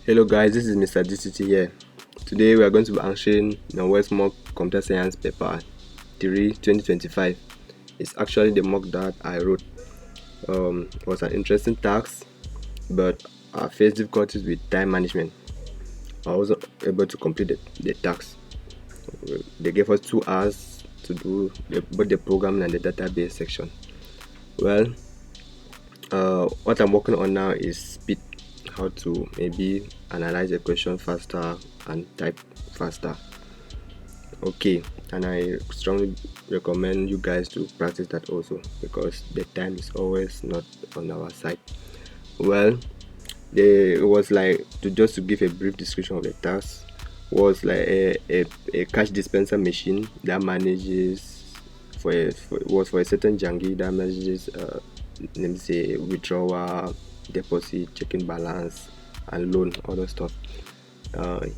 Hello guys, this is Mr. DCT here. Today we are going to be answering the West Mock Computer Science Paper 3 2025. It's actually the mock that I wrote. It was an interesting task, but I faced difficulties with time management. I wasn't able to complete the task. They gave us 2 hours to do both the programming and the database section. Well, what I'm working on now is speed, how to maybe analyze a question faster and type faster. Okay, and I strongly recommend you guys to practice that also, because the time is always not on our side. Well, it was like, to give a brief description of the task, was like a cash dispenser machine that manages for a certain jangi that manages let me say withdrawal, deposit, checking balance, and loan, other stuff.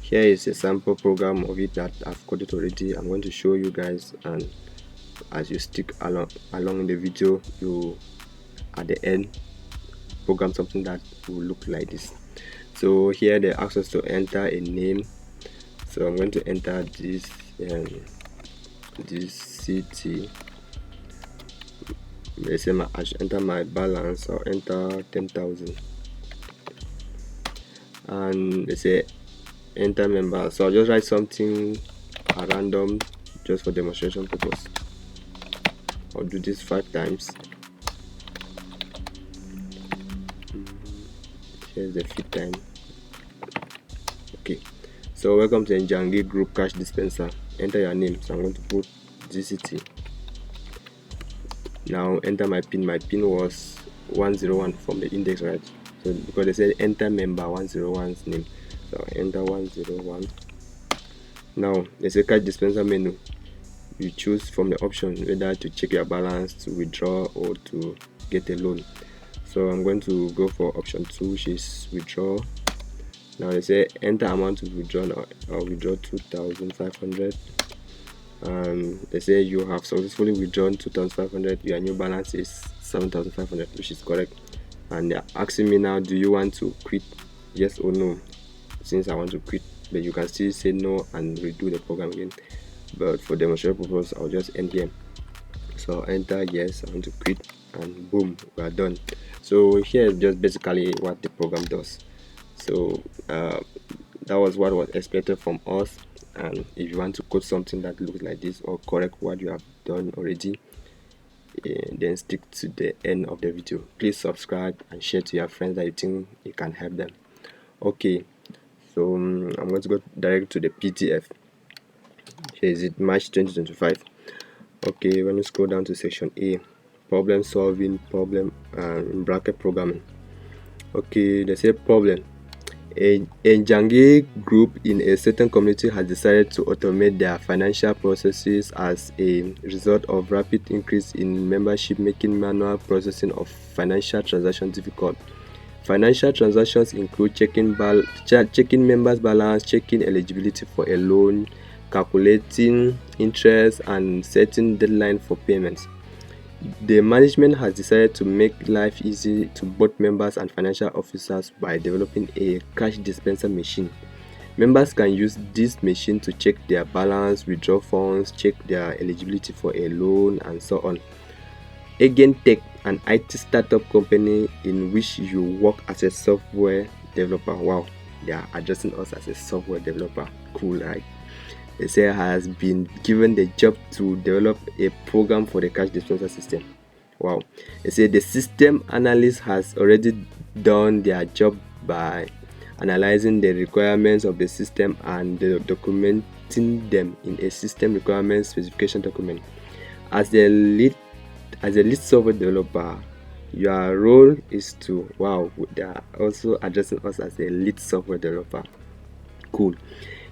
Here is a sample program of it that I've coded already. I'm going to show you guys, and as you stick along in the video, you at the end program something that will look like this. So here they ask us to enter a name, so I'm going to enter this city. They say I should enter my balance, or enter 10,000, and they say enter member, so I'll just write something at random just for demonstration purpose. I'll do this 5 times. Here's the 5th time. Okay, so welcome to Njangi Group Cash Dispenser. Enter your name, so I'm going to put GCT. Now enter my pin. My pin was 101 from the index, right? So because they said enter member 101's name, so enter 101. Now there's a cash dispenser menu. You choose from the option whether to check your balance, to withdraw, or to get a loan. So I'm going to go for option 2, which is withdraw. Now they say enter amount to withdraw. I'll withdraw 2,500. They say you have successfully withdrawn 2,500. Your new balance is 7,500, which is correct. And they're asking me now, do you want to quit? Yes or no? Since I want to quit, but you can still say no and redo the program again. But for demonstration purpose, I'll just end here. So enter yes, I want to quit, and boom, we are done. So here is just basically what the program does. So that was what was expected from us. And if you want to code something that looks like this, or correct what you have done already, then stick to the end of the video. Please subscribe and share to your friends that you think it can help them. Okay, so I'm going to go direct to the PDF. Here is it, March 2025. Okay, when you scroll down to section A, problem solving, problem bracket programming. Okay, they say problem. A Njangi group in a certain community has decided to automate their financial processes as a result of rapid increase in membership, making manual processing of financial transactions difficult. Financial transactions include checking members' balance, checking eligibility for a loan, calculating interest, and setting deadline for payments. The management has decided to make life easy to both members and financial officers by developing a cash dispenser machine. Members can use this machine to check their balance, withdraw funds, check their eligibility for a loan, and so on. Again Tech, an IT startup company in which you work as a software developer. Wow, they are addressing us as a software developer. Cool, right? They say has been given the job to develop a program for the cash dispenser system. Wow. They say the system analyst has already done their job by analyzing the requirements of the system and documenting them in a system requirements specification document. As the lead software developer, your role is to, wow, they are also addressing us as a lead software developer. Cool.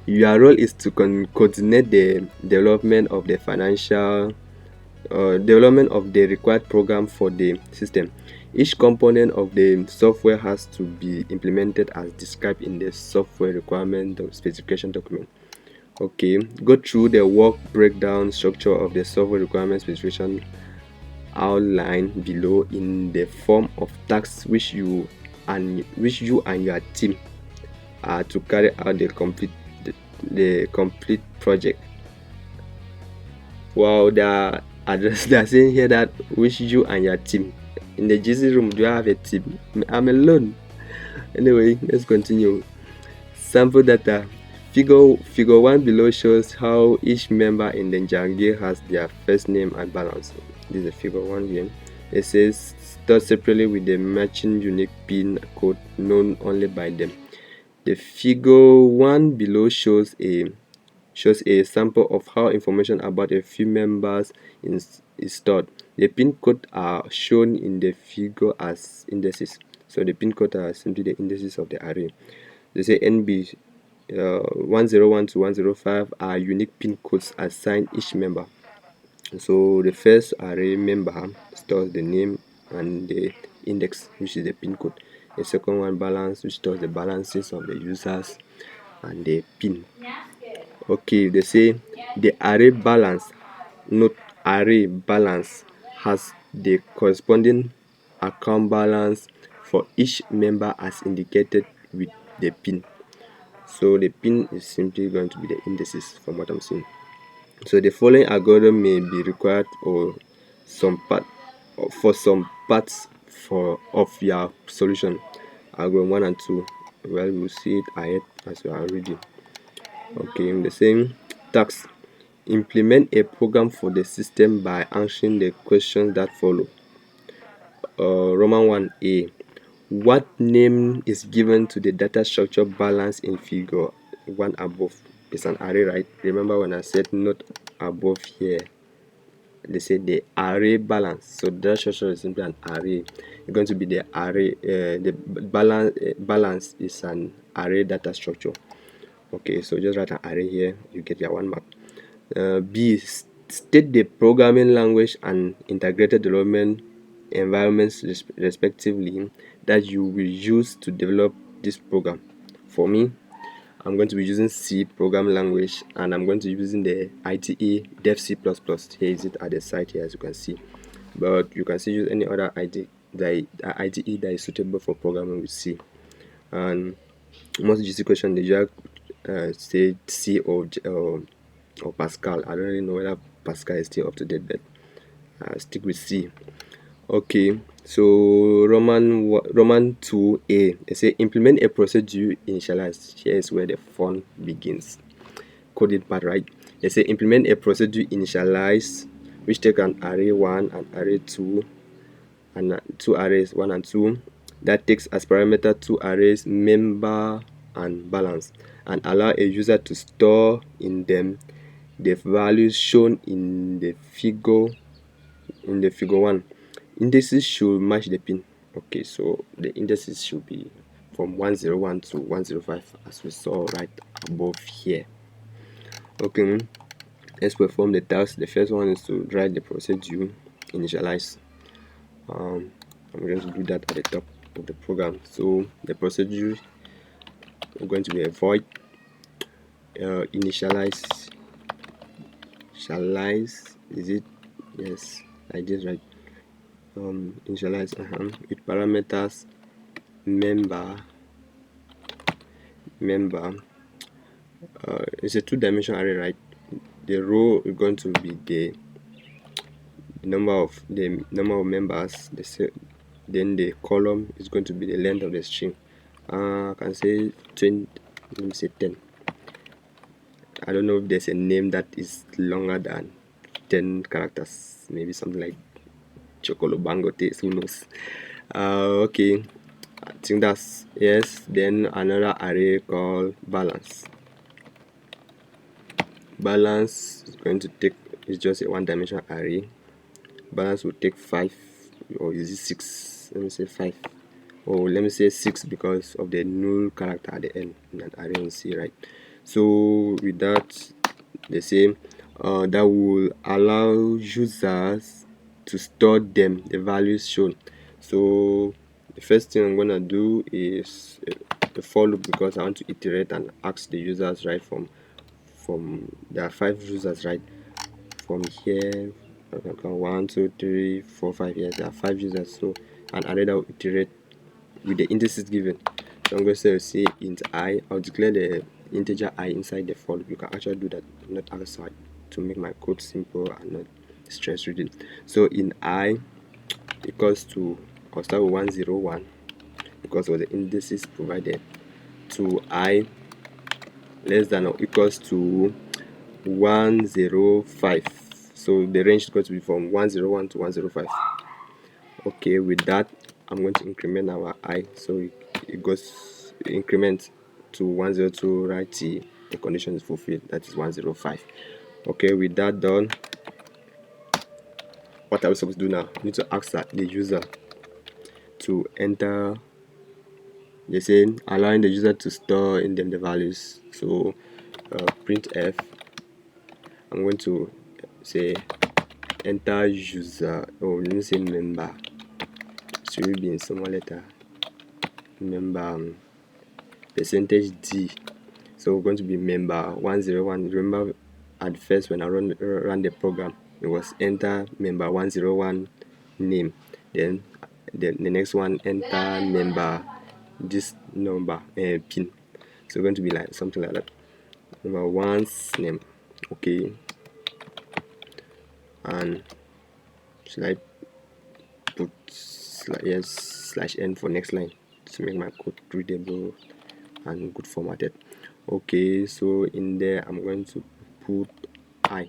Your role is to coordinate the development of the development of the required program for the system. Each component of the software has to be implemented as described in the software requirement specification document. Okay, go through the work breakdown structure of the software requirement specification outlined below in the form of tasks which you and your team to carry out the complete project. Well, they are saying here that wish you and your team. In the GC room, do you have a team? I'm alone. Anyway, let's continue. Sample data. Figure 1 below shows how each member in the Jangir has their first name and balance. This is a figure 1 here. It says stored separately with the matching unique PIN code known only by them. The figure 1 below shows a sample of how information about a few members is stored. The pin codes are shown in the figure as indices. So the pin codes are simply the indices of the array. They say NB 101 to 105 are unique pin codes assigned each member. So the first array member stores the name and the index, which is the pin code. The second one balance, which stores the balances of the users and the pin. Okay, they say the array balance, note array balance, has the corresponding account balance for each member as indicated with the pin. So the pin is simply going to be the indices from what I'm seeing. So the following algorithm may be required for some parts of your solution. Algorithm 1 and 2. Well, we'll see it ahead as we are reading. Okay, the same task. Implement a program for the system by answering the questions that follow. Roman 1a. What name is given to the data structure balance in figure 1 above? It's an array, right? Remember when I said not above here, they said the array balance. So data structure is simply an array. It's going to be the array. The balance is an array data structure. Okay, so just write an array here. You get your 1 mark. B. State the programming language and integrated development environments respectively that you will use to develop this program. For me, I'm going to be using C programming language, and I'm going to be using the IDE dev C++. Here is it at the site here, as you can see, but you can still use any other IDE that is suitable for programming with C. And most GC question, they just say C or Pascal. I don't really know whether Pascal is still up to date, but I'll stick with C. Okay, so Roman 2a, they say implement a procedure initialize. Here is where the fun begins. Coded part, right? They say implement a procedure initialize which take an array 1 and array 2 and two arrays 1 and 2 that takes as parameter two arrays member and balance, and allow a user to store in them the values shown in the figure 1. Indices should match the pin. Okay, so the indices should be from 101 to 105 as we saw right above here. Okay, let's perform the task. The first one is to write the procedure initialize. I'm going to do that at the top of the program. So the procedure is going to be a void initialize. Is it? Yes, I did right. Initialize with parameters member. It's a two-dimensional array, right? The row is going to be the number of members. Then the column is going to be the length of the string. I can say 20. Let me say 10. I don't know if there's a name that is longer than 10 characters. Maybe something like Chocolobangote. Who knows? Okay. I think that's yes. Then another array called balance. Balance is going to take, it's just a one-dimensional array. Balance will take 5, or is it 6? Let me say 5, or let me say 6 because of the null character at the end in an array in C, right? So with that, they say that will allow users to store them the values shown. So the first thing I'm gonna do is a for loop, because I want to iterate and ask the users, right? From there are 5 users, right? From here, 1 2 3 4 5. Yes, there are 5 users. So an array that will iterate with the indices given. So I'm going to say int I. I'll declare the integer I inside the for loop. You can actually do that, not outside, to make my code simple and not stress reading. So in I equals to, I'll start with 101 because of the indices provided, to I less than or equals to 105. So the range is going to be from 101 to 105. Okay, with that I'm going to increment our I, so it goes increment to 102 right till the condition is fulfilled, that is 105. Okay, with that done, what are we supposed to do now? We need to ask the user to enter, they say allowing the user to store in them the values. So printf, I'm going to say enter user, or let me say member, should it be in small letter, member percentage D. So we're going to be member 101. Remember at first when I run the program, it was enter member 101 name, then the next one enter member this number pin. So we're going to be like something like that, number one's name. Okay, and should I put /n for next line to make my code readable and good formatted. Okay, so in there I'm going to put I,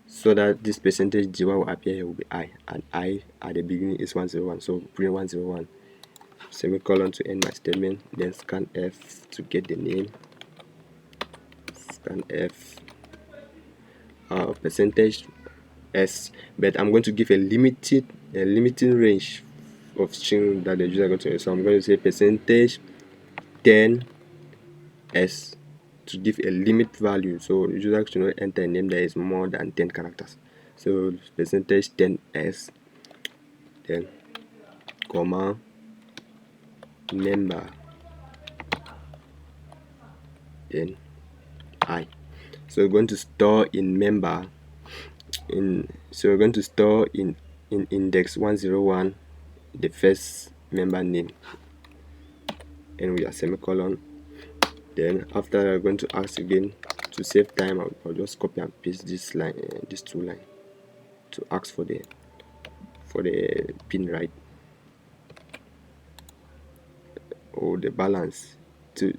so that this percentage G will appear here will be I, and I at the beginning is 101. So print 101, semicolon to end my statement, then scan F to get the name, scan F, percentage S, but I'm going to give a limiting range of string that the user is going to use. So I'm going to say percentage 10 S to give a limit value, so the user should not enter a name that is more than 10 characters. So percentage 10s, then comma member, then I. So we're going to store in member we're going to store in index 101 the first member name, and we are semicolon. Then after that, we're going to ask again, to save time I'll just copy and paste this line, these two lines, to ask for the pin right, or the balance. To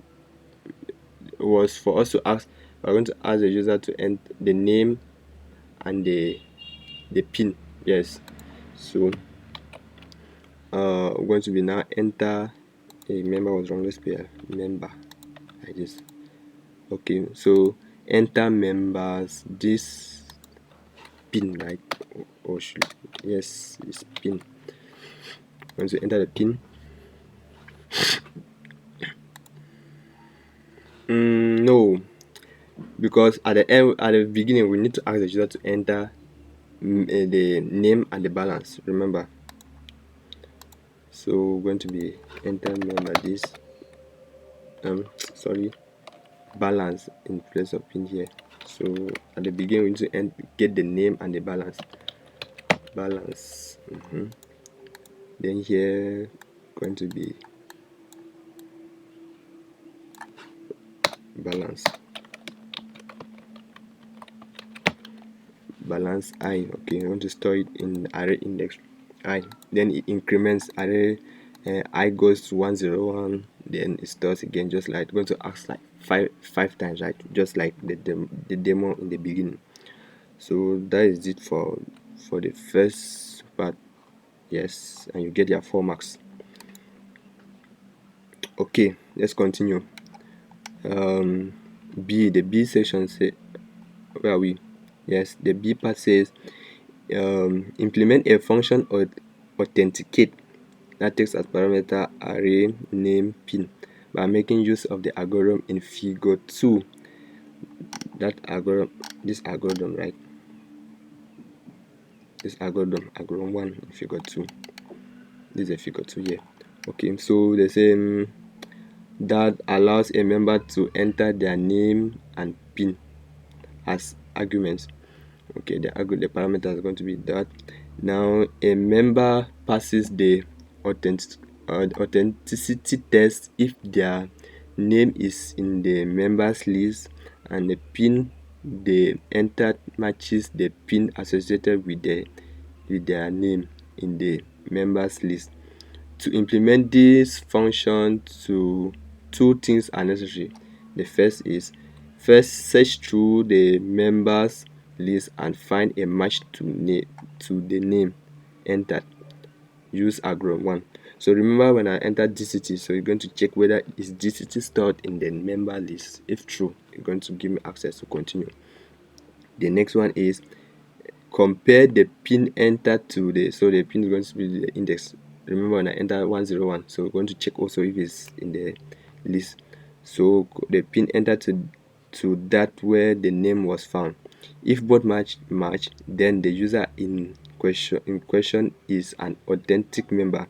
was for us to ask, we're going to ask the user to enter the name and the pin. Yes, so we're going to be now enter a member was wrongly spelled member like this. Okay, so enter members this pin, right? Or should, yes, it's pin. Once you enter the pin, no, because at the beginning we need to ask the user to enter the name and the balance, remember. So we're going to be enter member this sorry, balance in place of pin here. So at the beginning we need to get the name and the balance. Then here going to be balance I. Okay, I want to store it in array index I, then it increments array I goes to 101, then it starts again, just like going to ask like five times, right? Just like the demo in the beginning. So that is it for the first part. Yes, and you get your 4 marks. Okay, let's continue. The B section say, where are we? Yes, the B part says implement a function or authenticate that takes as parameter array name pin by making use of the algorithm in figure 2. That algorithm, this algorithm, right? This algorithm 1 in figure 2. This is a figure 2 here. Okay, so the same that allows a member to enter their name and pin as arguments. Okay, the parameter is going to be that. Now a member passes the authenticity test if their name is in the members list and the pin they entered matches the pin associated with their name in the members list. To implement this function, two things are necessary. The first is search through the members list and find a match to the name entered. Use algorithm 1. So remember when I entered GCT, so you're going to check whether is GCT stored in the member list. If true, you're going to give me access to continue. The next one is compare the pin entered to the pin is going to be the index. Remember when I entered 101, so we're going to check also if it's in the list. So the pin entered to that where the name was found. If both match, then the user in question is an authentic member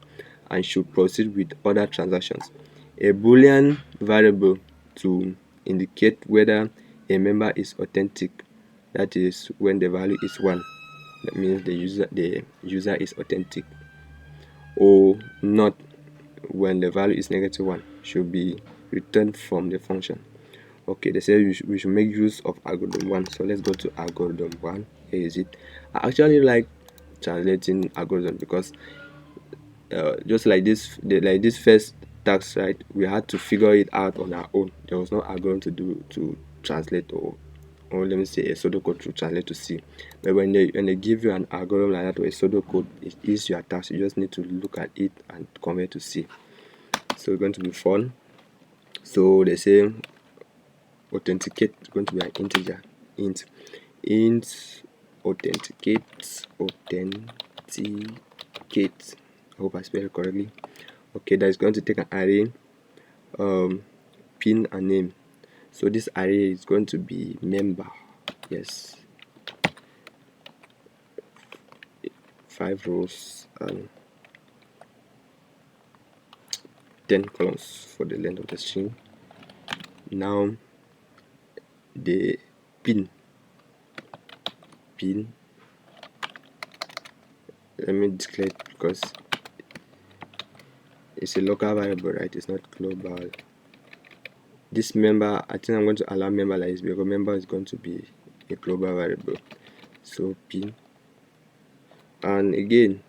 and should proceed with other transactions. A Boolean variable to indicate whether a member is authentic, that is when the value is 1, that means the user is authentic, or not when the value is -1, should be returned from the function. Okay, they say we should make use of algorithm 1. So let's go to algorithm 1. Here is it. I actually like translating algorithm because just like this first task, right, we had to figure it out on our own. There was no algorithm to translate, or let me say a pseudocode to translate to C. But when they give you an algorithm like that or a pseudocode, it is your task. You just need to look at it and convert to C. So it's going to be fun. So they say authenticate is going to be an integer. Int authenticate. I hope I spelled it correctly. Okay, that is going to take an array, pin and name. So this array is going to be member. Yes, 5 rows and 10 columns for the length of the string. Now the pin, let me declare it because it's a local variable, right? It's not global. This member, I think I'm going to allow member like this because member is going to be a global variable. So pin, and again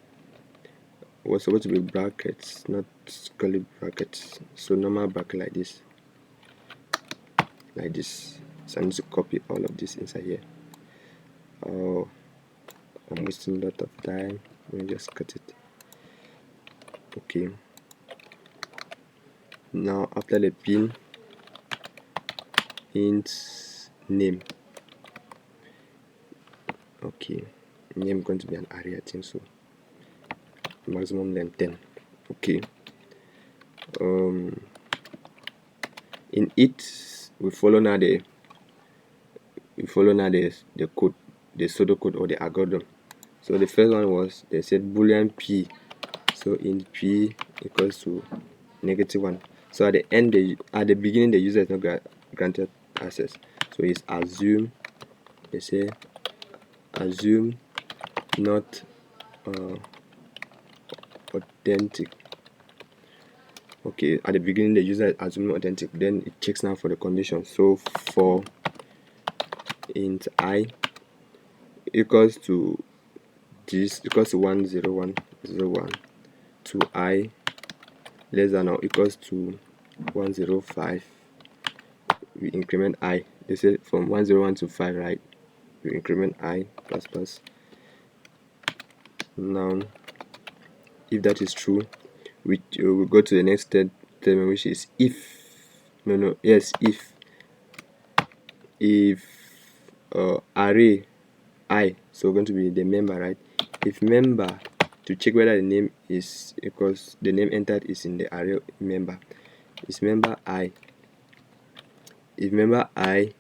was supposed to be brackets, not curly brackets. So normal bracket like this. So I need to copy all of this inside here. Oh, I'm wasting a lot of time. Let me just cut it. Okay, now after the pin, int name. Okay, name going to be an array, I think so. Maximum length 10. Okay, in it we follow now the code, the pseudocode or the algorithm. So the first one was, they said boolean p, so in p equals to -1. So at the beginning the user is not granted access, so it's assume, they say assume not authentic. Okay, at the beginning the user is assuming authentic, then it checks now for the condition. So for int I equals to this equals to 10101 to I less than or equals to 105, we increment I. They say from 101 to 5, right? We increment I plus plus. Now if that is true, we will go to the next statement, which is if array I, so going to be the member, right? If member, to check whether the name is equals, the name entered is in the array member, is member I. If member I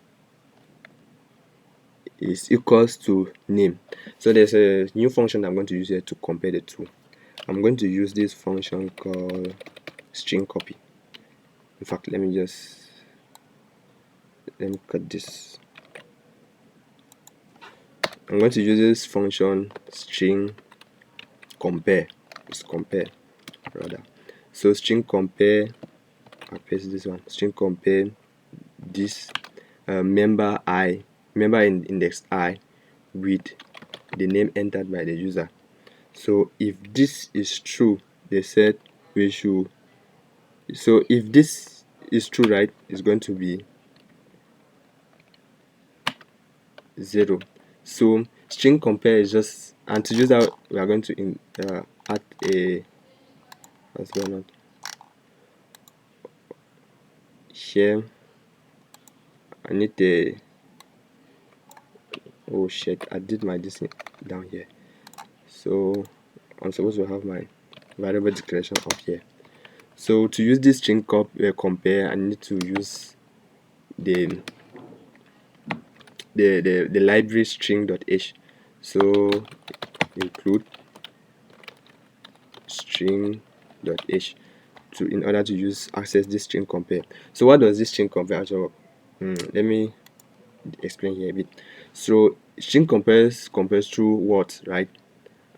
is equals to name, so there's a new function I'm going to use here to compare the two. I'm going to use this function called string copy. In fact, let me cut this. I'm going to use this function string compare. It's compare rather. So string compare, I'll paste this one, string compare this member in index I with the name entered by the user. So if this is true, they said we should, so if this is true, right, it's going to be 0. So string compare is just, and to use that we are going to add a, what's going on here, I need the, oh shit, I did my this down here, so I'm supposed to have my variable declaration up here. So to use this string compare, I need to use the library string.h. So include string.h to, in order to use access this string compare. So what does this string compare actually work? Let me explain here a bit. So string compares true words, right?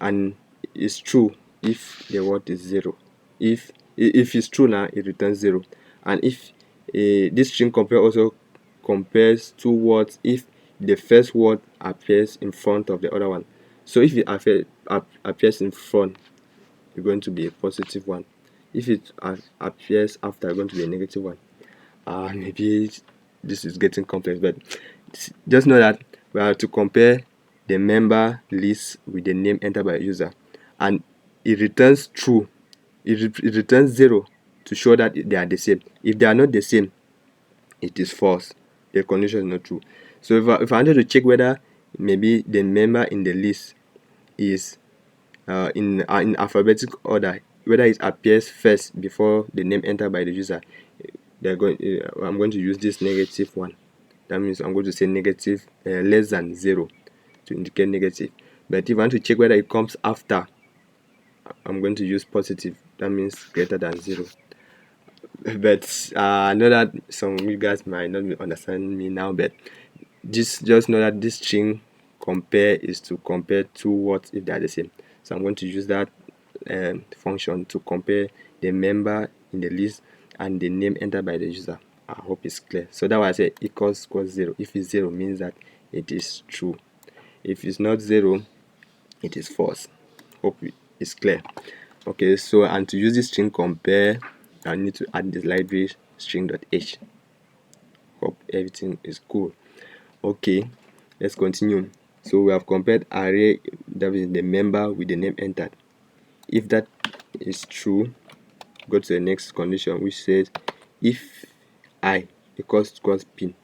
And it's true if the word is 0. If it's true now, it returns 0. And if this string compare also compares two words if the first word appears in front of the other one. So if it appears in front, it's going to be a positive one. If it appears after, it's going to be a negative one. Maybe this is getting complex, but just know that we have to compare the member list with the name entered by a user, and it returns true. It returns 0 to show that they are the same. If they are not the same, it is false. The condition is not true. So if I wanted to check whether maybe the member in the list is in alphabetic order, whether it appears first before the name entered by the user, I'm going to use this negative one. That means I'm going to say negative less than 0 to indicate negative. But if I want to check whether it comes after, I'm going to use positive. That means greater than 0. But I know that some of you guys might not be understanding me now, but just know that this string compare is to compare two words if they are the same. So I'm going to use that function to compare the member in the list and the name entered by the user. I hope it's clear. So that was I say equals 0. If it's 0, means that it is true. If it's not 0, it is false. Hope it's clear. Okay, so and to use this string compare, I need to add this library string.h. Hope everything is cool. Okay, let's continue. So we have compared array, that is the member with the name entered. If that is true, go to the next condition, which says if I equals pin.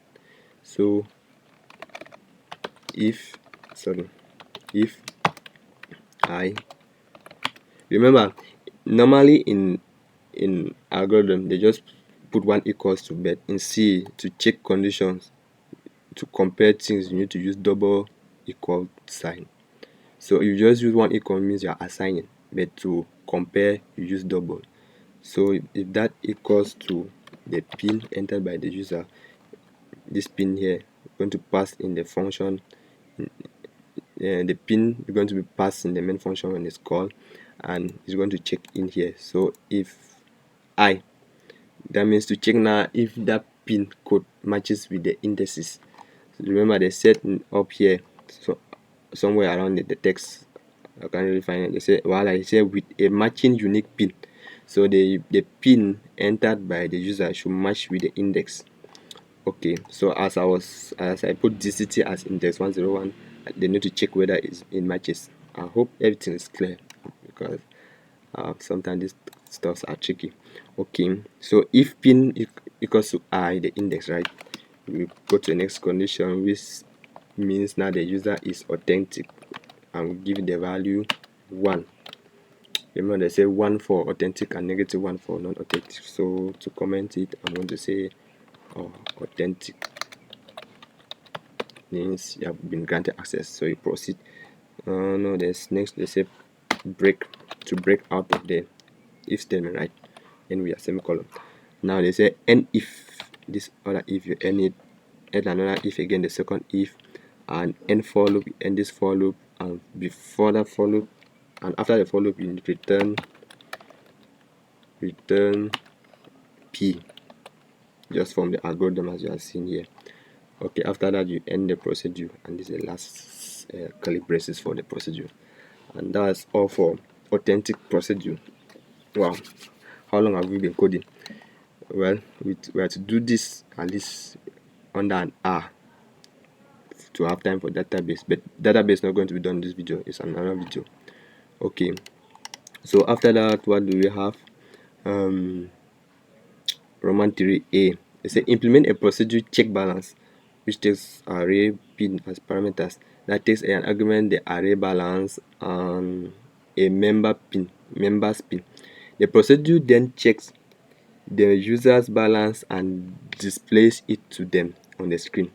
So if I, remember, normally in algorithm they just put one equals to, but in C, to check conditions, to compare things, you need to use double equal sign. So if you just use one equal, means you are assigning, but to compare you use double. So if that equals to the pin entered by the user, this pin here going to pass in the function, the pin is going to be passed in the main function when it's called, and it's going to check in here. So if I, that means to check now if that pin code matches with the indices. So remember they said up here, so somewhere around the text, I can't really find it. They say, well, I say with a matching unique pin. So the pin entered by the user should match with the index. Okay, so as I put GCT as index 101, they need to check whether it matches. I hope everything is clear, because sometimes these stuffs are tricky. Okay, so if pin equals to I, the index, right, we go to the next condition, which means now the user is authentic, and we give the value 1. Remember they say 1 for authentic and -1 for non-authentic. So to comment it, I'm going to say authentic means you have been granted access. So you proceed. No, there's next, they say break, to break out of the if statement, right? And we are semicolon. Now they say and if, this other if, you end it, add another if again, the second if, and end for loop, end this for loop, and before that for loop, and after the for loop you return return P, just from the algorithm as you are seeing here. Okay, after that you end the procedure, and this is the last curly braces for the procedure. And that's all for authentic procedure. Wow, how long have we been coding? Well, we have to do this at least under an hour to have time for database, but database not going to be done in this video, it's another video. Okay, so after that, what do we have? Roman 3a, they say implement a procedure check balance which takes array pin as parameters. That takes an argument, the array balance, and a members pin. The procedure then checks the user's balance and displays it to them on the screen.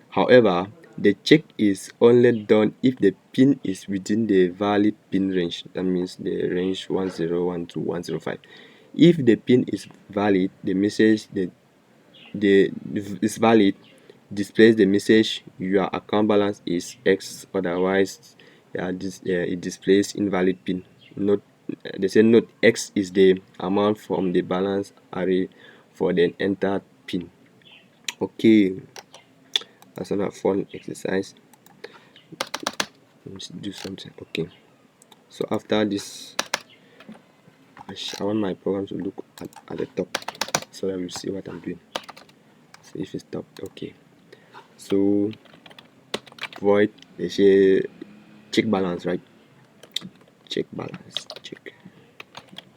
However, the check is only done if the pin is within the valid pin range. That means the range 101 to 105. If the pin is valid, the message is valid displays the message your account balance is X. Otherwise, it displays invalid pin. Note, they say note X is the amount from the balance array for the entered pin. Okay, that's another fun exercise. Let's do something. Okay, so after this, I want my program to look at the top so that we see what I'm doing. So if it's top, okay. So void, they say check balance, right? Check balance,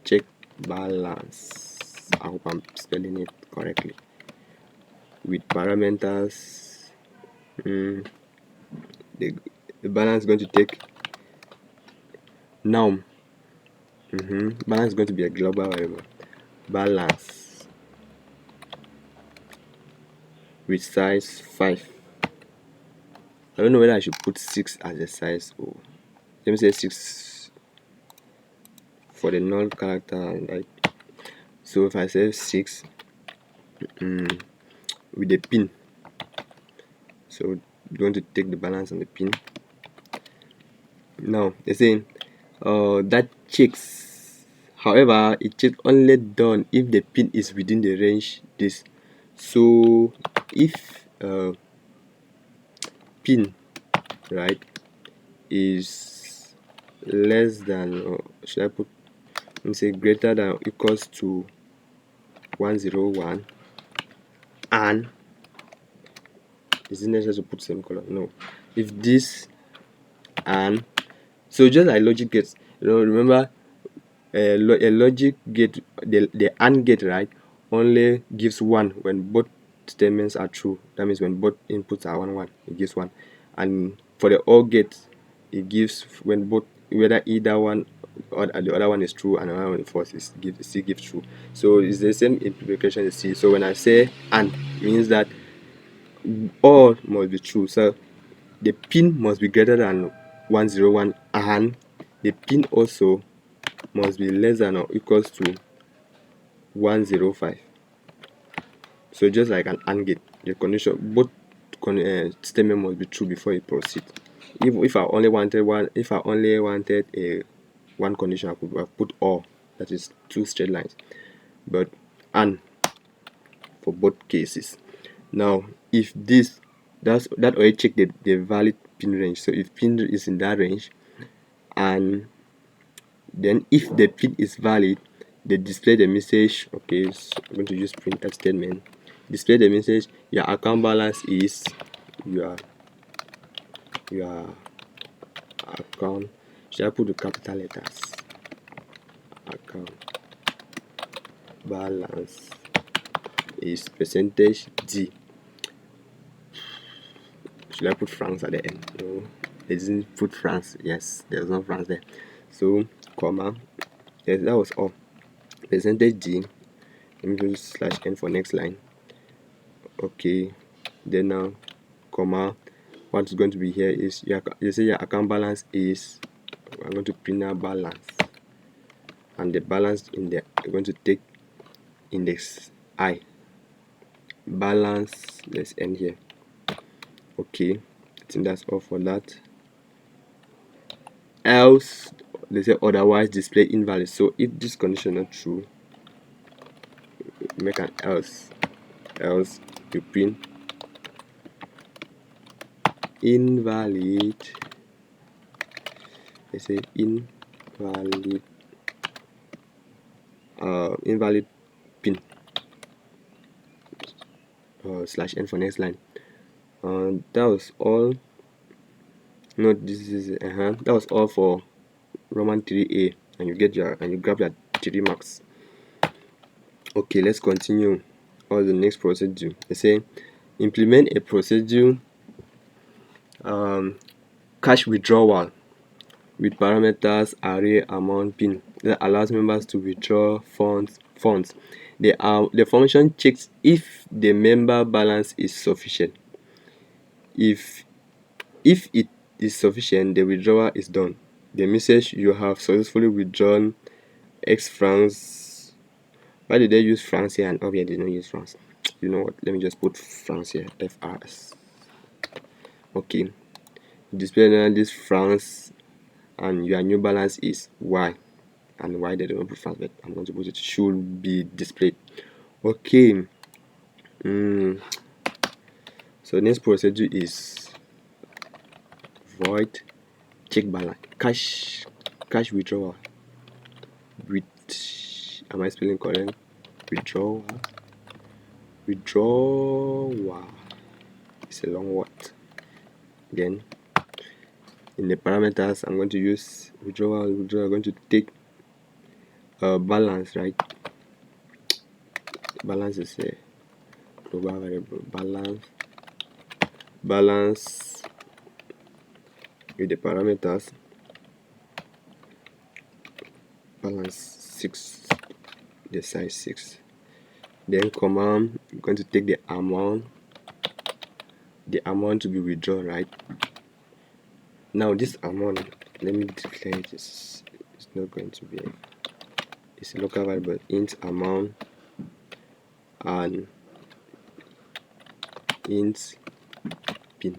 check balance. I hope I'm spelling it correctly. With parameters, the balance is going to take now. Balance is going to be a global variable. Balance with size 5. I don't know whether I should put 6 as a size, or let me say 6 for the null character, right? So if I say 6 with the pin, so we're going to take the balance on the pin. Now they say that checks, however, it checks only done if the pin is within the range this. So if pin, right, is less than, or should I put, let me say greater than or equals to 101, and is it necessary to put semicolon? No. If this and, so just like logic gates, remember a logic gate, the AND gate, right, only gives 1 when both statements are true. That means when both inputs are 1 it gives 1. And for the OR gate, it gives when both, whether either one or the other one is true and another one is false, it still gives true. So it's the same implication you see. So when I say AND, it means that all must be true. So the pin must be greater than 101, and the pin also must be less than or equals to 105. So just like an AND gate, the condition, both statement must be true before it proceeds. If I only wanted a one condition, I could have put OR, that is 2 straight lines, but AND for both cases. Now if that already check the valid pin range. So if pin is in that range, and then if the pin is valid, they display the message. Okay, so I'm going to use printf statement. Display the message your account balance is your account, should I put the capital letters? Account balance is percentage D. Should I put francs at the end? No, they didn't put francs. Yes, there's no francs there. So comma, yes, that was all. Percentage D. Let me use /n for next line. Okay, then now comma, what's going to be here is you say your account balance is, I'm going to print out balance, and the balance in there, you're going to take index I balance. Let's end here. Okay, I think that's all for that. Else, they say otherwise display invalid. So if this condition is not true, make an else you print invalid. I say invalid invalid pin /n for next line. That was all. No, this is that was all for Roman 3A, and you grab your 3 marks. Okay, let's continue. Or the next procedure. They say implement a procedure cash withdrawal with parameters array amount pin that allows members to withdraw funds. The function checks if the member balance is sufficient. If it is sufficient, the withdrawal is done. The message, you have successfully withdrawn X francs. Why did they use francs here and over here they don't use francs? You know what? Let me just put francs here. FRS. Okay. Display this francs and your new balance is Y. And why they don't put francs, but I'm going to put it should be displayed. Okay. So next procedure is void check balance cash withdrawal with, am I spelling correct? Withdrawal. It's a long word. Then in the parameters, I'm going to use withdrawal. I'm going to take balance, right? Balance is a global variable. Balance with the parameters balance 6, the size 6. Then command, I'm going to take the amount to be withdrawn, right? Now this amount, let me declare it. It's not going to be it's a local variable, int amount and int pin.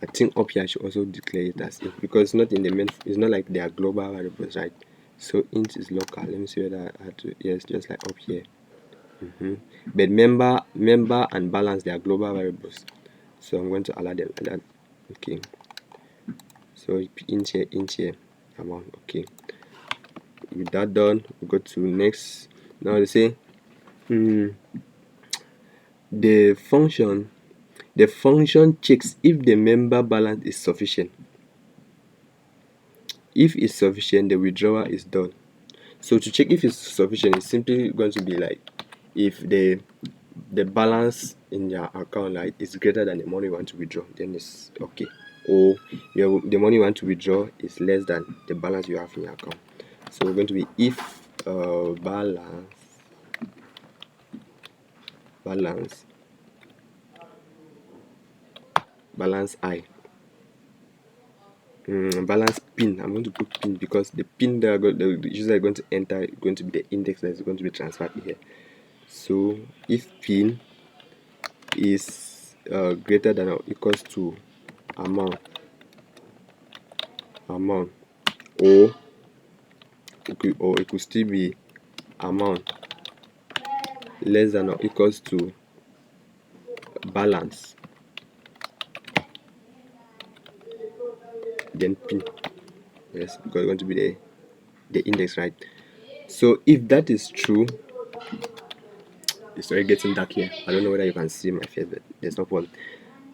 I think up here I should also declare it as int, because it's not in the main, it's not like they are global variables, right? So int is local. Let me see whether I had to, yes, just like up here. But member and balance, they are global variables, so I'm going to allow them like that. Okay, so int here amount. Okay, with that done, we go to next. Now they say the function checks if the member balance is sufficient. If it's sufficient, the withdrawal is done. So to check if it's sufficient, it's simply going to be like if the balance in your account, like, is greater than the money you want to withdraw, then it's okay. Or the money you want to withdraw is less than the balance you have in your account. So we're going to be if balance I, balance pin. I'm going to put pin because the pin that the user is going to enter is going to be the index that is going to be transferred here. So if pin is greater than or equals to amount, or it could still be amount less than or equals to balance, then pin. Yes, because it's going to be the index, right? So if that is true, it's already getting dark here. I don't know whether you can see my face, but there's no point.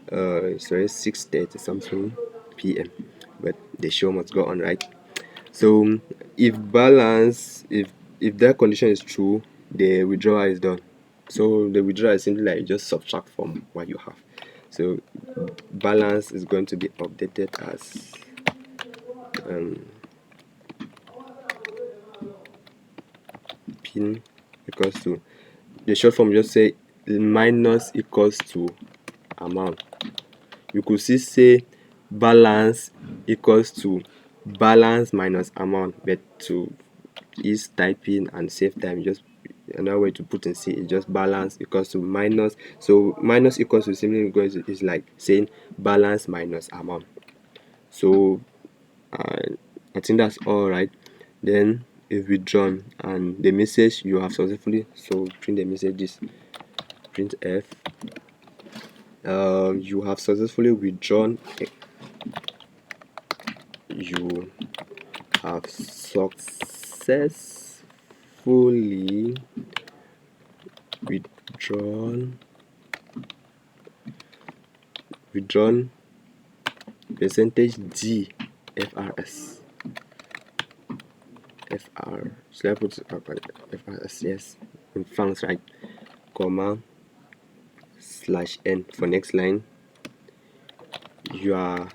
It's already 6:30 something p.m. but the show must go on, right? So if that condition is true, the withdrawal is done. So the withdrawal is simply like just subtract from what you have. So balance is going to be updated as pin equals to, the short form just say minus equals to amount. You could see say balance equals to balance minus amount, but to ease typing and save time, just another way to put in C is just balance equals to minus. So minus equals to simply is like saying balance minus amount. So I think that's all right. Then is withdrawn, and the message you have successfully, so print the messages, print f, you have successfully withdrawn, you have successfully withdrawn percentage d frs should I put frs, yes, in funds, right, comma slash n. For next line, your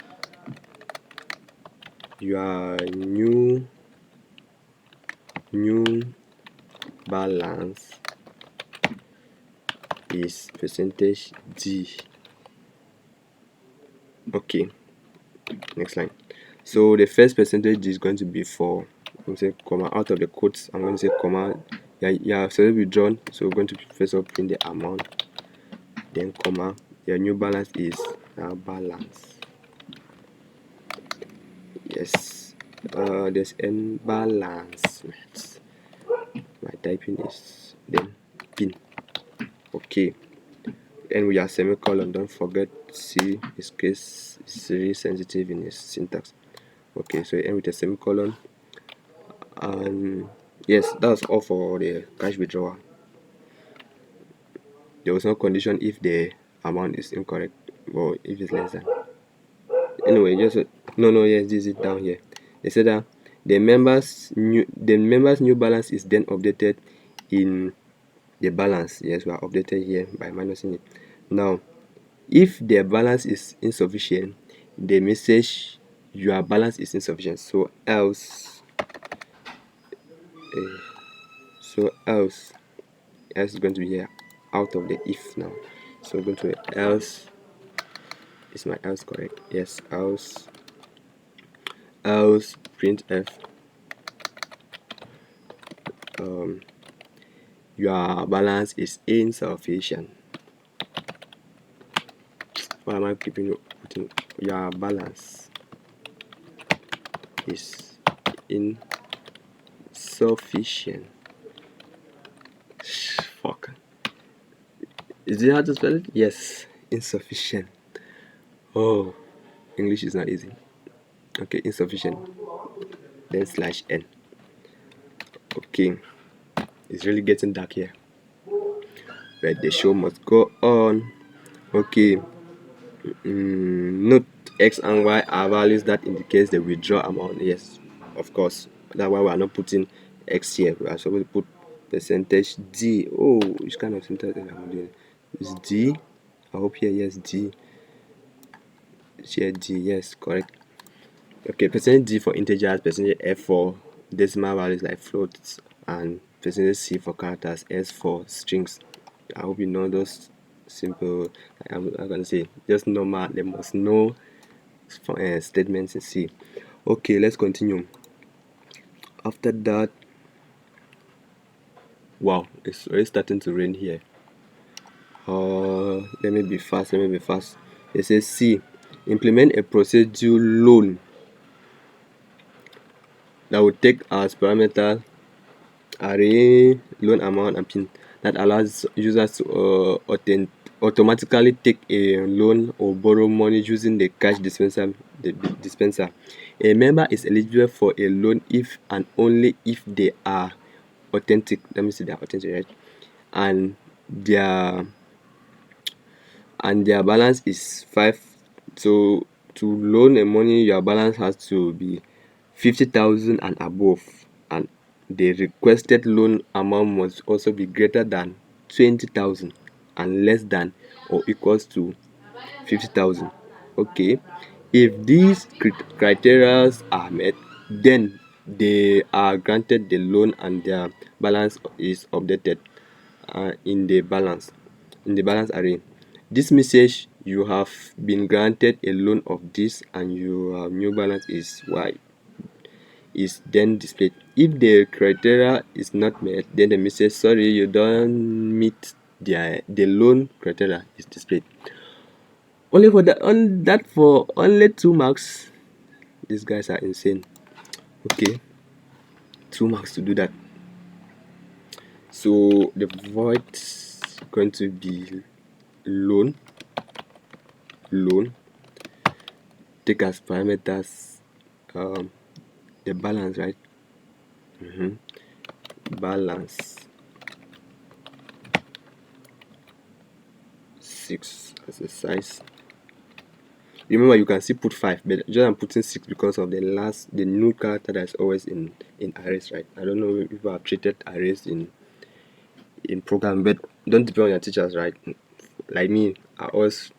new balance is percentage d. Okay, next line. So the first percentage is going to be for, I'm going to say comma, out of the quotes I'm going to say comma, yeah, so withdrawn, so we're going to first of all print the amount, then comma, your new balance is balance, yes, there's n balance, my typing is then pin. Okay, and we are semicolon, don't forget, C is case is really sensitive in its syntax. Okay, so end with a semicolon, and yes, that's all for the cash withdrawal. There was no condition if the amount is incorrect or if it's less than. Anyway, just yes, this is down here. They said that the members new balance is then updated in the balance. Yes, we are updated here by minusing it. Now, if their balance is insufficient, the message your balance is insufficient. So else else is going to be here out of the if now. So go to else. Is my else correct? Yes, else printf your balance is insufficient. Why am I putting your balance is insufficient? Fuck. Is it hard to spell it? Yes, insufficient. Oh, English is not easy. Okay, insufficient. Then slash n. Okay, it's really getting dark here, but the show must go on. Okay, note x and y are values that indicates the withdraw amount. Yes, of course, that's why we are not putting x here. We are supposed to put percentage d. Oh, which kind of syntax am I doing? Is d? I hope here, yes, d. Here d, yes, correct. Okay, percentage d for integers, percentage f for decimal values like floats, and percentage c for characters, s for strings. I hope you know those simple, I'm gonna say just normal, they must know statements in C. Okay, let's continue. After that, wow, it's already starting to rain here. Let me be fast. It says C, implement a procedure loan that will take as parameter array, loan amount, and pin that allows users to automatically take a loan or borrow money using the cash dispenser. A member is eligible for a loan if and only if they are authentic. Let me see, they are authentic, right? And their balance is 5. So to loan a money, your balance has to be 50,000 and above, and the requested loan amount must also be greater than 20,000 and less than or equals to 50,000. Okay, if these criteria are met, then they are granted the loan and their balance is updated in the balance array. This message, you have been granted a loan of this and your new balance is y, is then displayed. If the criteria is not met, then the message, sorry, you don't meet the loan criteria, is displayed. Only for that for only 2 marks. These guys are insane. Okay, 2 marks to do that. So the void is going to be loan, take as parameters the balance, right? Balance 6 as a size. Remember, you can still put 5, but just I'm putting 6 because of the null character that's always in arrays, right? I don't know if you have treated arrays in program, but don't depend on your teachers, right? Like me, I always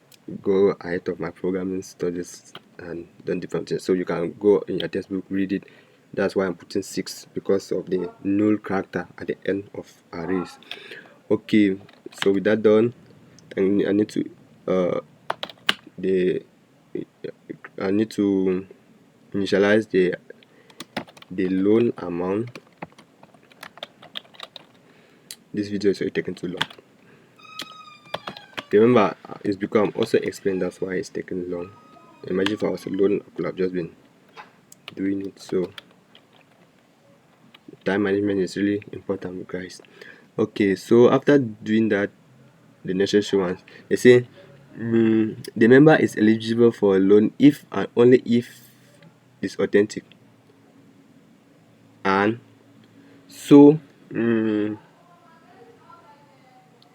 go ahead of my programming studies and don't depend on teachers. So you can go in your textbook, read it. That's why I'm putting 6, because of the null character at the end of arrays. Okay, so with that done, I need to initialize the loan amount. This video is already taking too long. Remember, it's because I'm also explaining, that's why it's taking long. Imagine if I was alone, I could have just been doing it. So time management is really important, guys. Okay, so after doing that, the necessary ones, they say the member is eligible for a loan if and only if it's authentic. And so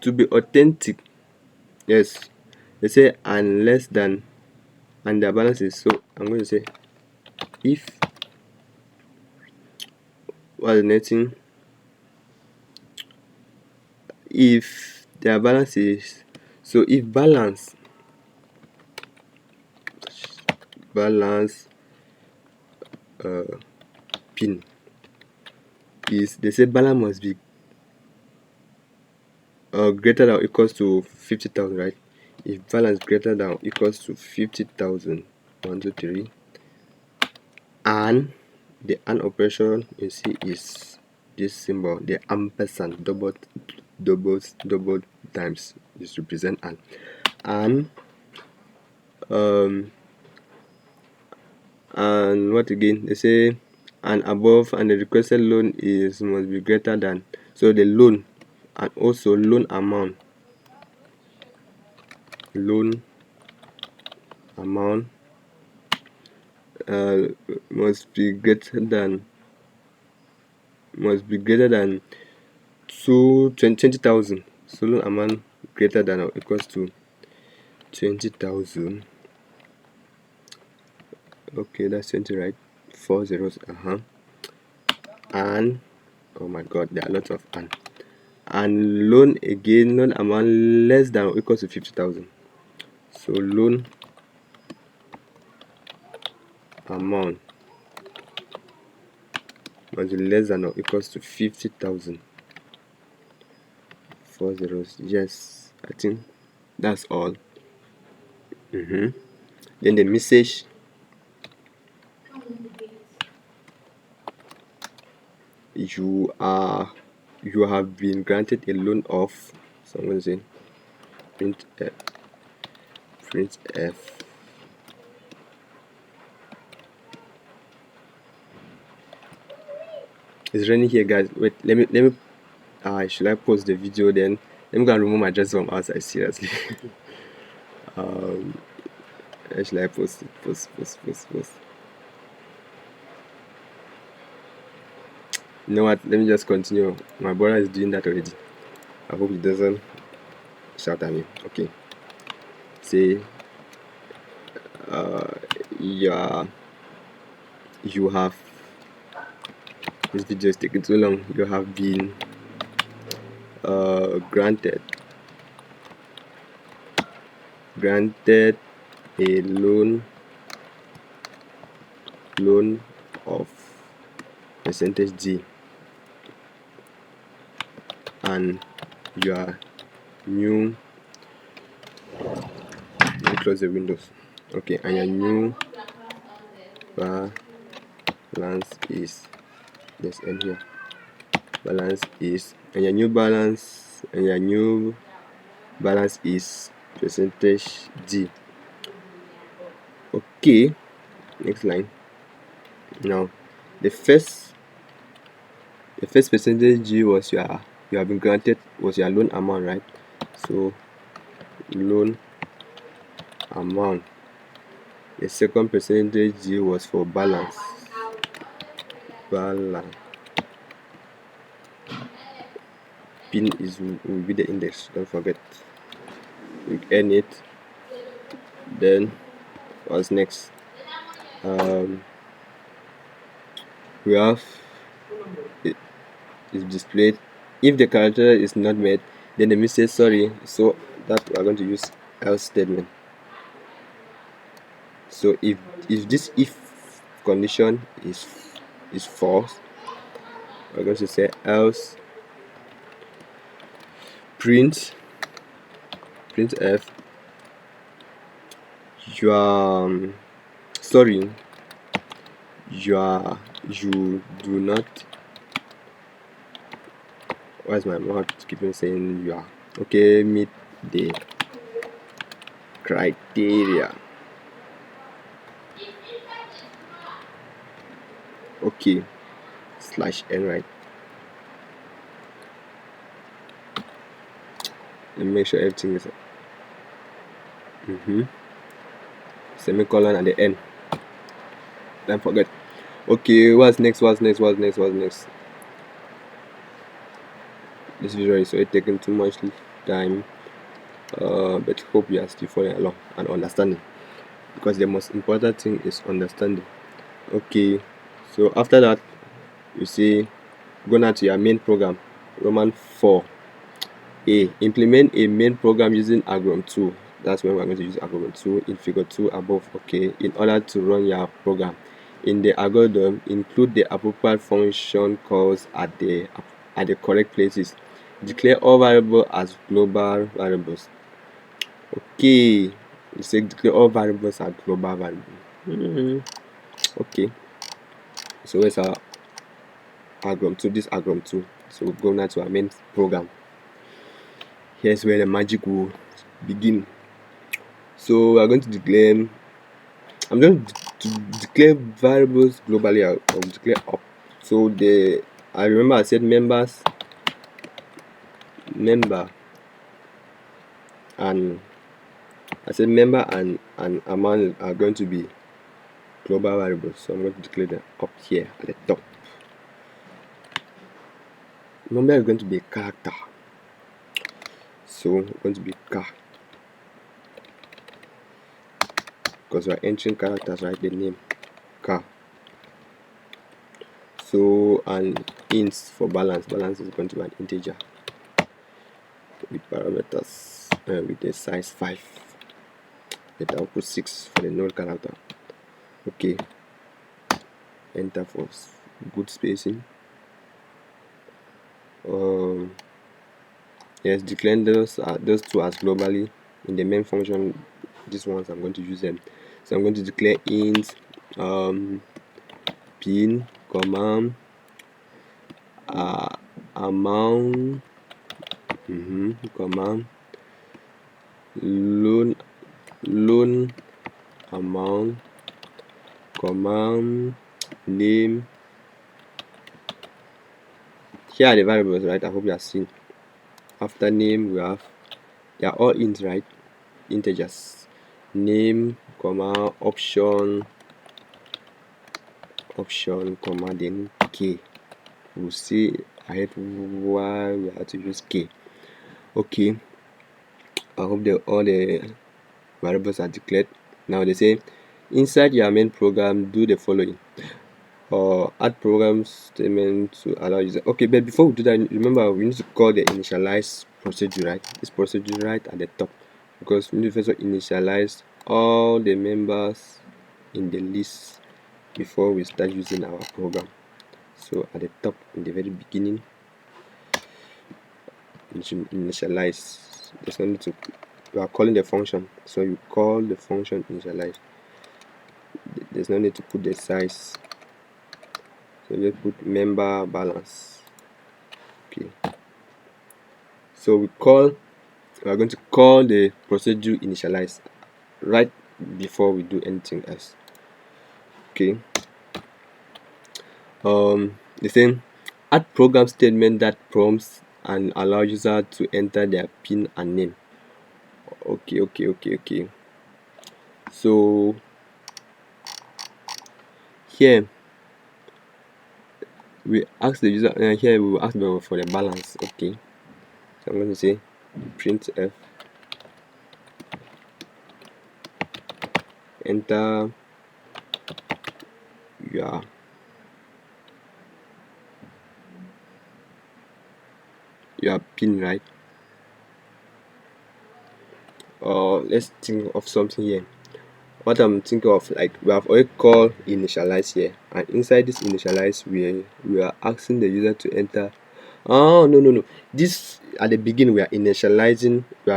to be authentic, yes, they say and less than, and their balance is, so I'm going to say if, what's the next thing, if their balance is, so if balance pin is, they say balance must be greater than or equals to 50,000, right? If balance greater than or equals to 50,000, 1 2 3, and the AND operation you see is this symbol, the ampersand, double times, this represent and and what again, they say and above, and the requested loan is must be greater than, so the loan and also loan amount must be greater than 20,000. So loan amount greater than or equals to 20,000. Okay, that's 20, right? 4 zeros. And oh my god, there are lots of and loan amount less than or equals to 50,000. So loan amount must be less than or equals to 50,000. 4 zeros. Yes, I think that's all. Then the message, you have been granted a loan of, so I'm going to say print f it's running here, guys. Wait, let me should I pause the video? Then let me go and remove my dress from outside, seriously. Should I post it? Post. You know what, let me just continue. My brother is doing that already. I hope he doesn't shout at me. Okay, say you have, this video is taking too long. You have been granted a loan of percentage D, and your new, let me close the windows. Okay, and your new balance is, let's end here, balance is, and your new balance is percentage D. Okay, next line. Now the first the first percentage G was you have been granted was your loan amount, right? So loan amount. The second percentage G was for balance. Pin will be the index, don't forget. We end it. Then what's next? We have it is displayed. If the character is not met, then the message sorry, so that we are going to use else statement. So if this if condition is false, we're going to say else printf you sorry, you do not, why is my mouth keeping saying you are okay, meet the criteria. Okay, /n, right? Let me make sure everything is semicolon at the end. Don't forget. Okay, what's next? This video is already taking too much time, but hope you are still following along and understanding, because the most important thing is understanding. Okay, so after that, you see, go now to your main program, Roman 4a. Implement a main program using algorithm 2. That's when we're going to use algorithm 2 in figure 2 above. Okay, in order to run your program. In the algorithm, include the appropriate function calls at the correct places. Declare all variables as global variables. Okay, you say declare all variables as global variables. Okay, so where's our algorithm 2? This algorithm 2. So we'll go now to our main program. Here's where the magic will begin. So we're going to declare, I'm going to declare variables globally. I'll declare up. So I remember I said member and amount are going to be global variables. So I'm going to declare them up here at the top. Number is going to be a character. So it's going to be car, because we're entering characters, right? The name car. So and ints for balance is going to be an integer with parameters with a size 5. But I'll put 6 for the null character. Okay, enter for good spacing. Yes, declare those two as globally in the main function. These ones I'm going to use them. So I'm going to declare int pin comma amount comma loan amount comma name. Here are the variables, right? I hope you are seeing. After name, we have, they are all int, right? Integers. Name comma option comma then k. We'll see ahead why we have to use k. Okay, I hope all the variables are declared. Now they say inside your main program, do the following. Add program statement to allow user. Okay, but before we do that, remember we need to call the initialize procedure, right? This procedure right at the top, because we need to first initialize all the members in the list before we start using our program. So at the top, in the very beginning, initialize. There's no need to, you are calling the function, so you call the function initialize. There's no need to put the size, so just put member balance. Okay, so we are going to call the procedure initialize right before we do anything else. Okay, the same Add program statement that prompts and allow user to enter their PIN and name. Okay. So here we ask the user, here we will ask for the balance. Okay, so I'm going to say printf enter your PIN, right? Or let's think of something here. What I'm thinking of, like, we have already called initialize here, and inside this initialize we are asking the user to enter. Oh, no, this at the beginning we are initializing, we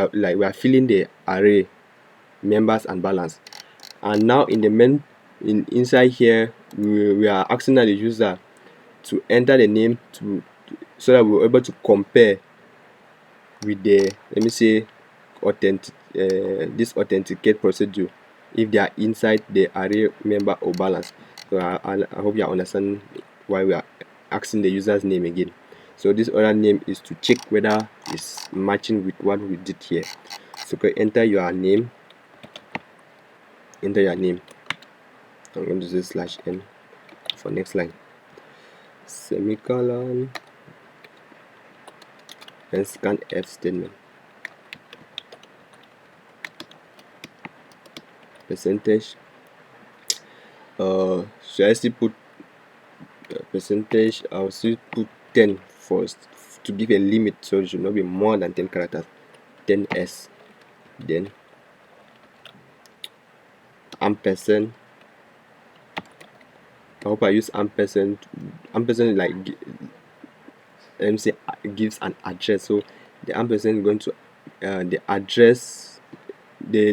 are filling the array members and balance, and now in the inside here we are asking the user to enter the name so that we're able to compare with the, let me say, this authenticate procedure if they are inside the array member or balance. So I hope you understand why we are asking the user's name again. So this other name is to check whether it's matching with what we did here. So enter your name. I'm going to say /n for next line, semicolon, and scanf statement, percentage. Should I still put percentage? I'll still put 10 first to give a limit, so it should not be more than 10 characters. 10s, then ampersand. I hope I use ampersand. Ampersand, like, let me say, gives an address. So the ampersand is going to the address, the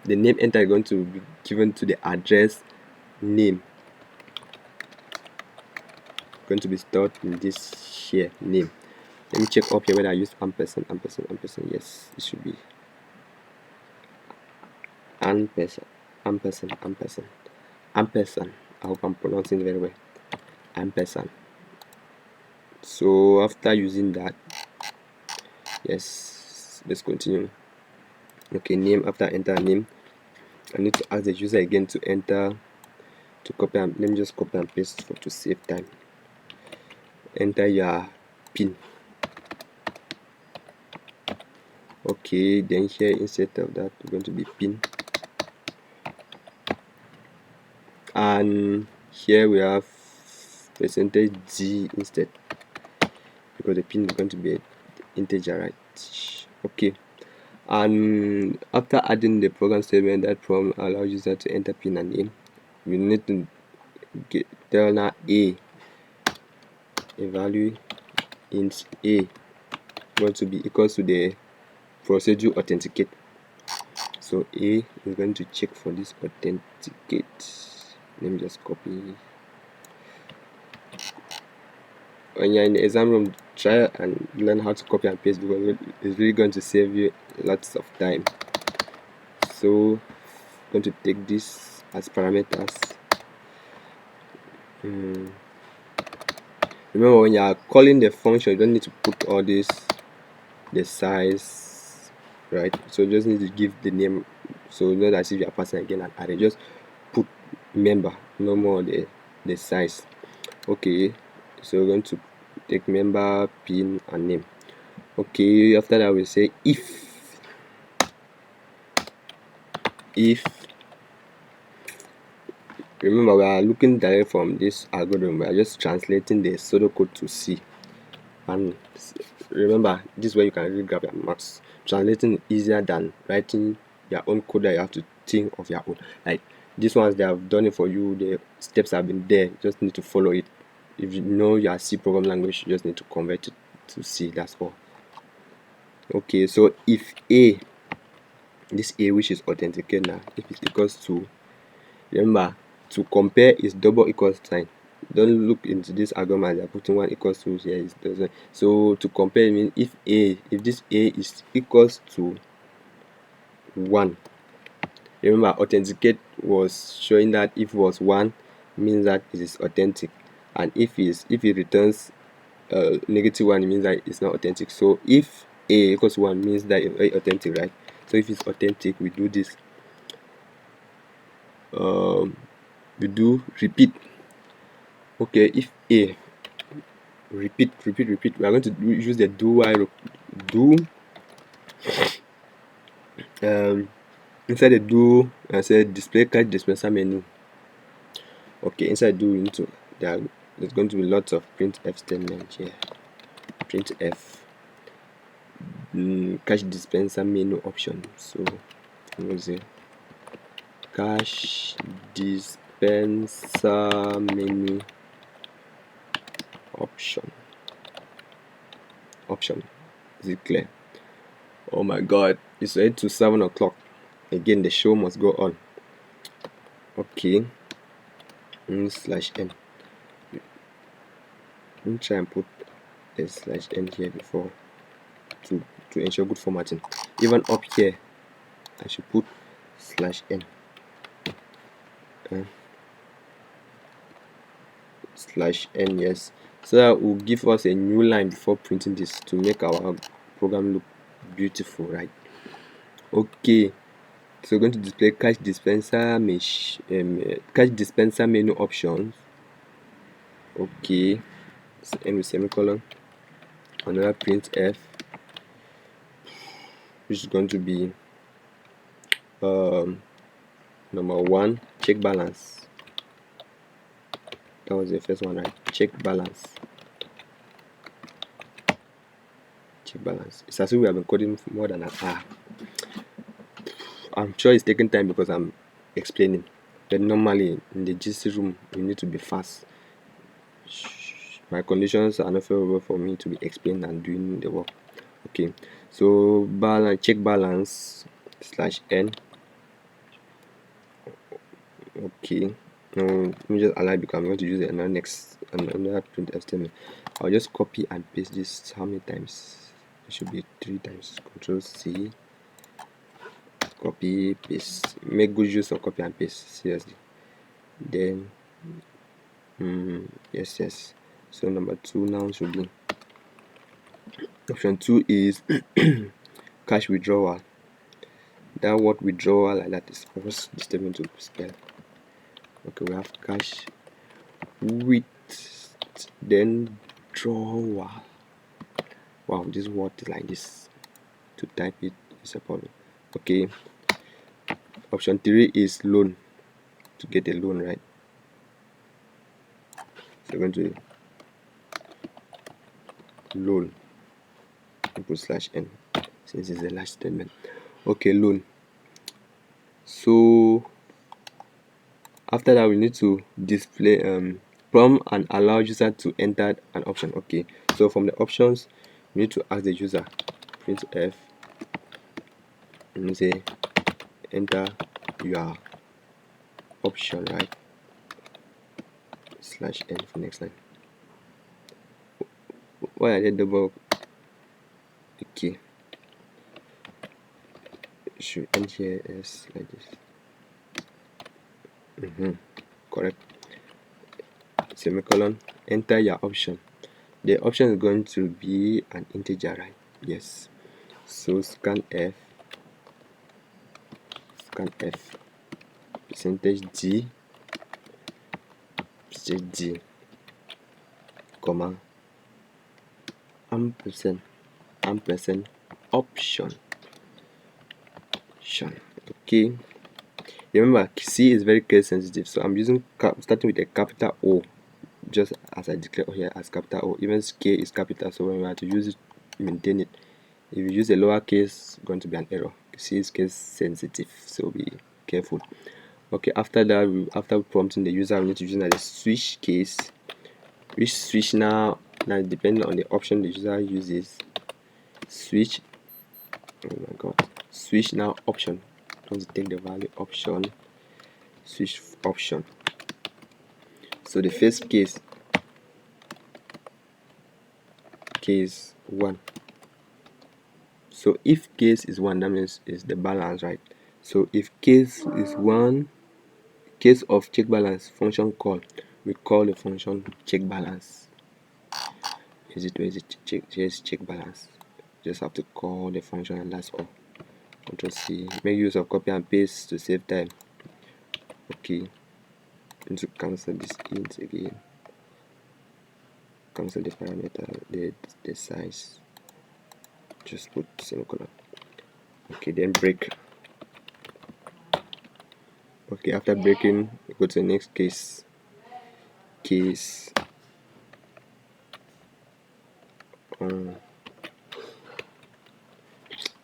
name enter is going to be given to the address name, going to be stored in this here name. Let me check up here whether I use ampersand. Yes, it should be ampersand. I hope I'm pronouncing it very well. Ampersand. So after using that, yes, let's continue. Okay, name. After enter name, I need to ask the user again to enter, to copy and let me just copy and paste to save time. Enter your PIN. Okay, then here instead of that we're going to be PIN, and here we have %g instead, because the PIN is going to be integer, right? Okay, and after adding the program statement that allow user to enter PIN and name, we need to tell now a value int a going to be equals to the procedure authenticate. So a is going to check for this authenticate. Let me just copy. When you're in the exam room, try and learn how to copy and paste, because it's really going to save you lots of time. So I'm going to take this as parameters. Remember, when you are calling the function, you don't need to put all this, the size, right? So you just need to give the name, so not as if you are passing again an array. Just put member, no more the size. Okay, so we're going to take member, PIN, and name. Okay, after that we say if remember, we are looking directly from this algorithm, we are just translating the pseudocode to C. And remember, this is where you can really grab your marks. Translating is easier than writing your own code that you have to think of your own. Like these ones, they have done it for you, the steps have been there, you just need to follow it. If you know your C program language, you just need to convert it to C, that's all. Okay, so if a, this a which is authenticated now, if it equals to, remember, to compare is double equals sign. Don't look into this argument, they're putting 1 equals to here, it doesn't. So to compare means if this a is equals to 1, remember authenticate was showing that if it was 1 means that it is authentic, and if it returns -1, it means that it's not authentic. So if A equals 1 means that it's authentic, right? So if it's authentic, we do this. We do repeat. Okay, if A repeat, we are going to use the do while do. Inside the do, I said display cash dispenser menu. Okay, inside do, we need to there's going to be lots of printf statements here. Printf cash dispenser menu option. So I'm going to say cash dispenser menu option. Is it clear? Oh my god, it's 8 to 7 o'clock. Again, the show must go on. Okay, /n. Let me try and put a /n here before to ensure good formatting. Even up here, I should put /n. /n, yes. So that will give us a new line before printing this to make our program look beautiful, right? Okay, so we're going to display cash dispenser menu options. Okay, so end with semicolon. Another printf, which is going to be number 1, check balance. That was the first one, right? Check balance. It's as if we have been coding for more than an hour. I'm sure it's taking time because I'm explaining, but normally in the GC room you need to be fast. My conditions are not favorable for me to be explaining and doing the work. Okay, so check balance /n. Okay, let me just align because I'm going to use another printf statement. I'll just copy and paste this. How many times? It should be 3 times. Control C, copy, paste. Make good use of copy and paste, seriously. Then yes. So number 2 now should be option 2 is cash withdrawal. That word withdrawal like that is almost the statement to spell. Okay, we have cash with then withdrawal. Wow, this word is like this. To type it is a problem. Okay, option 3 is loan. To get a loan, right? So we're going to loan, input /n, since it's the last statement. Okay, loan. So after that, we need to display prompt and allow user to enter an option. Okay, so from the options, we need to ask the user printf and say enter your option, right? /n for next line. Why are they double? Okay, it should end here as like this. Correct. Semicolon, enter your option. The option is going to be an integer, right? Yes. So scanf %d comma ampersand option. Okay, remember C is very case sensitive, so I'm using starting with a capital O, just as I declare here as capital O. Even K is capital, so when we have to use it, maintain it. If you use a lowercase, it's going to be an error. C is case sensitive, so be careful. Okay, after that, after prompting the user, we need to use the switch case. Which switch now depending on the option the user uses. Switch. Oh my god. Switch now option. Don't take the value option. Switch option. So the first case 1. So if case is 1, that means it's the balance, right? So if case is 1, case of check balance function call, we call the function check balance. Is it check? Here's check balance. Just have to call the function and that's all. Control C. Make use of copy and paste to save time. Okay. And to cancel this int again. Cancel the parameter, the size. Just put semicolon. Okay, then break. Okay, after breaking, go to the next case.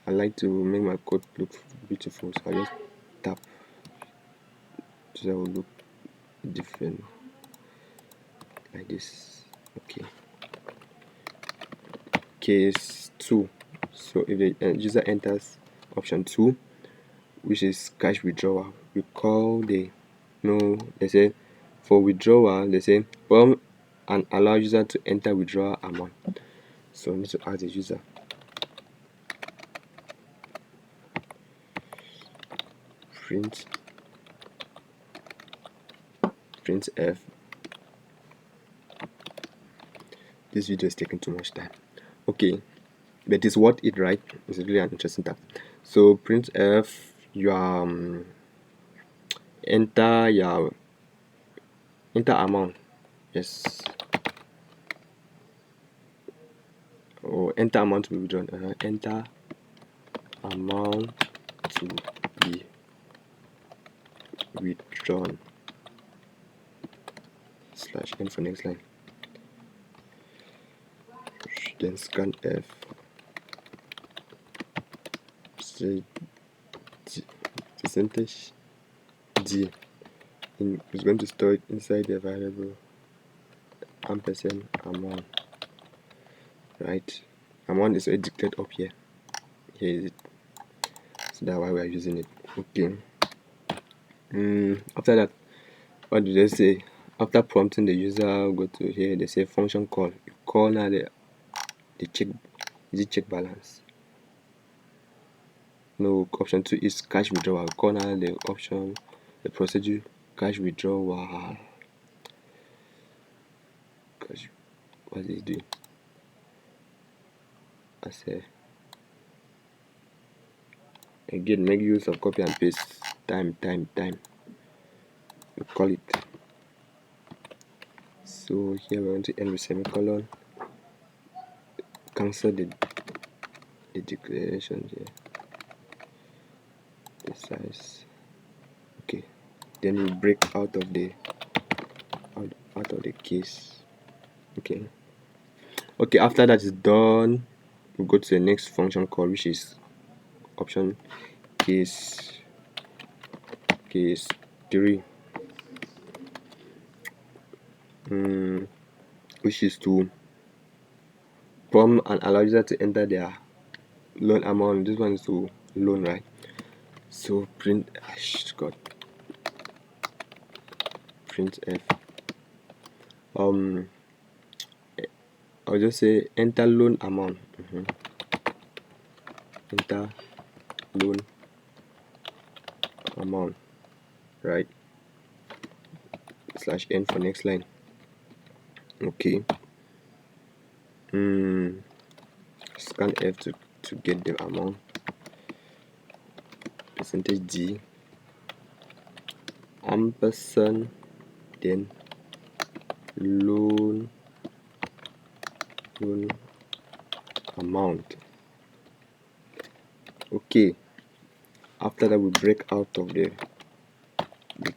I like to make my code look beautiful, so I just tap so that will look different like this. Okay. Case 2. So if the user enters option 2, which is cash withdrawal, we call they say for withdrawal, they say perm and allow user to enter withdrawal amount. So I need to ask the user. Printf. This video is taking too much time. Okay, but it's worth it, right? It's really an interesting task. So printf, you enter amount. Yes. Or enter amount to be withdrawn. Enter amount to be withdrawn. /n for next line. Then scanf. Percentage d is going to store it inside the variable ampersand amount. Right? Amount is already declared up here. Here is it. So that's why we are using it. Okay. After that, what do they say? After prompting the user, go to here. They say function call. You call now the check. Is it check balance? No. Option 2 is cash withdrawal. Call now the procedure cash withdrawal. What is it doing? I say again, make use of copy and paste. Time. We call it. So here we're going to end with semicolon. Cancel the declaration here. The size. Okay. Then we break out of the case. Okay. After that is done, we go to the next function call, which is option case 3, which is to prompt and allow user to enter their loan amount. This one is to loan, right? So printf. I'll just say enter loan amount. Enter loan amount, right? /n for next line. Okay. Scanf to get the amount. Percentage d ampersand then loan amount. Okay. After that, we break out of the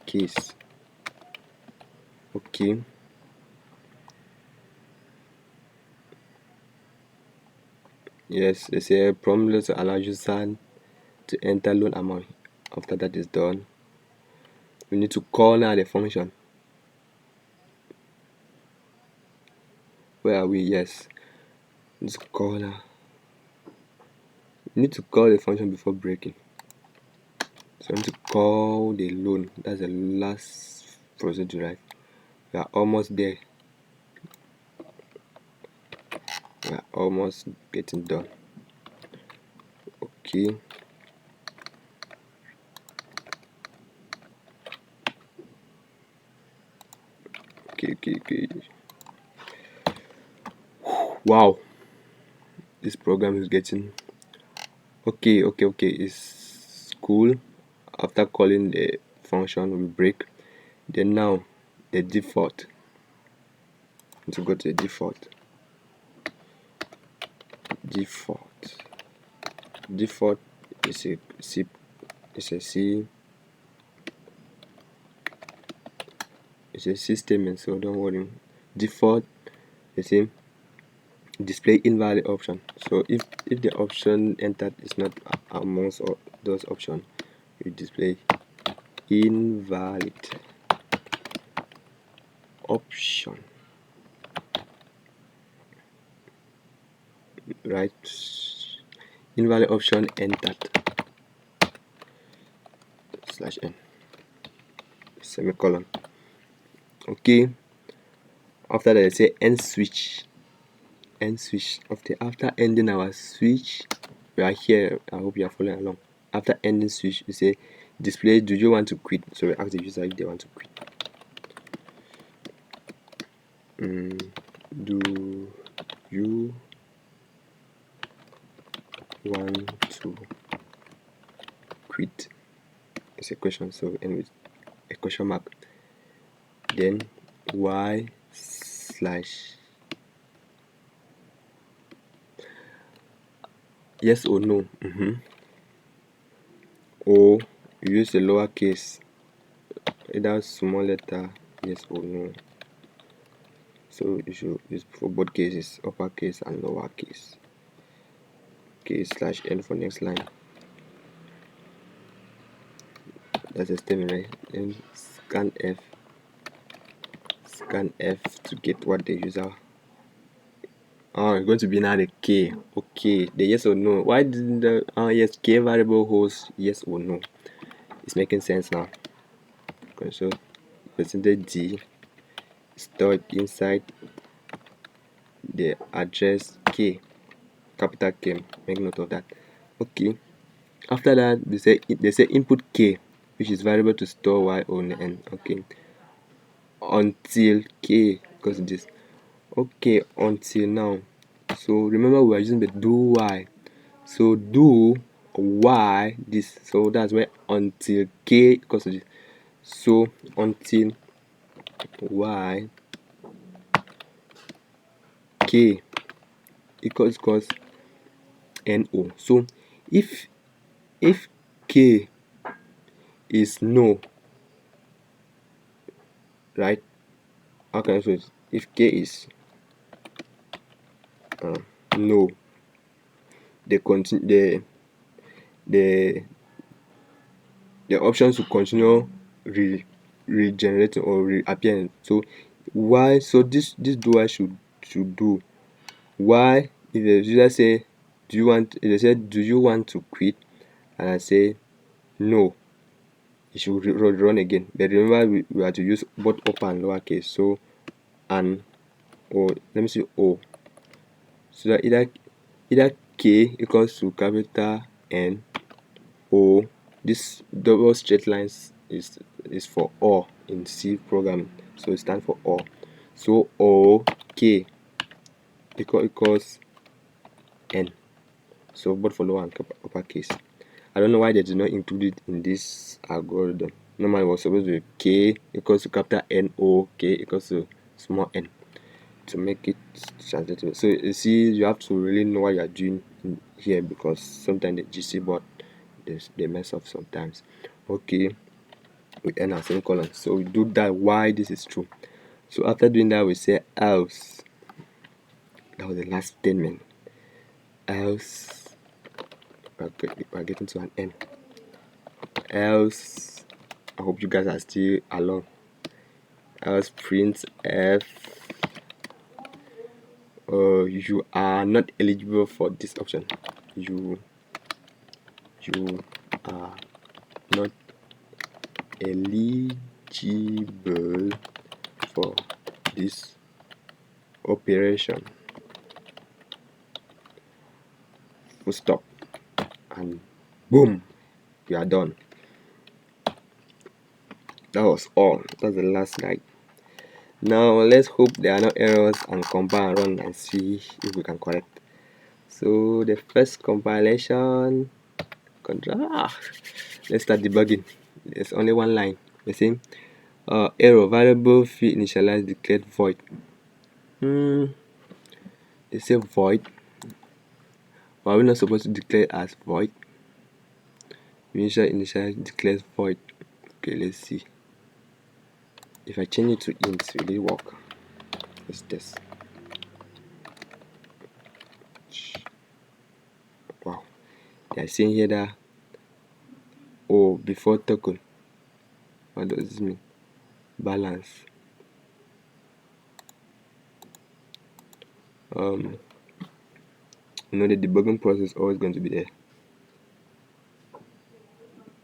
case. Okay. Yes, they say promptly to allow user to enter loan amount. After that is done, we need to call now the function. Where are we? Yes. Let's call now. We need to call the function before breaking. So I need to call the loan. That's the last procedure, right? We are almost there. We are almost getting done. Okay. okay. Wow, this program is getting okay. It's cool. After calling the function, we break. Then now the default. To go to the default. Default is a C. It's a C. It's a C statement, so don't worry. Default is a display invalid option. So if the option entered is not amongst those options, you display invalid option, right? Invalid option entered /n semicolon. Okay, after that I say end switch. After ending our switch, we are here. I hope you are following along. After ending switch, we say display do you want to quit. So we ask the user if they want to quit. Do you want to quit? It's a question, so end with a question mark. Then y/ yes or no. Or you use a lowercase, either small letter yes or no. So you should use for both cases, uppercase and lowercase. Okay, /n for next line. That's a statement, right? Then scan F to get what the user. Oh, it's going to be now the k. Okay, the yes or no. Why didn't the yes k variable holds yes or no? It's making sense now. Okay, so %d stored inside the address k, capital K. Make note of that. Okay. After that, they say input k, which is variable to store y or n. Okay. Until k equals this. Okay, until now. So remember we are using the do y. So do y this. So that's where until k equals this. So until y k equals no. So if k is no, right? How can I say it? If k is no, the options will continue regenerating or reappearing. So why? So this do I should do. Why? If the user say do you want? If they say do you want to quit, and I say no, it should run again. But remember we have to use both upper and lower case. So and or let me see o. So that either k equals to capital N, or this double straight lines is for or in C programming, so it stands for or. So or k equals N. So both for lower and uppercase. I don't know why they did not include it in this algorithm. Normally it was supposed to be k equals to capital N or k equals to small n to make it translatable. So you see, you have to really know what you are doing here, because sometimes the GC board they mess up sometimes. Okay, we end our semicolon. So we do that why this is true. So after doing that, we say else. That was the last statement. Else, we're getting to an end. Else, I hope you guys are still along. Else print f. You are not eligible for this option. You are not eligible for this operation. Full stop. And boom, we are done. That was all. That's the last slide. Now let's hope there are no errors and compile and run and see if we can correct. So the first compilation, let's start debugging. There's only one line. The same error variable fee initialize declared void. They say void. But are we not supposed to declare as void? Initialize declares void. Okay, let's see. If I change it to int, will it work? Let's test. Wow, they are saying here that before token. What does this mean? Balance. The debugging process is always going to be there.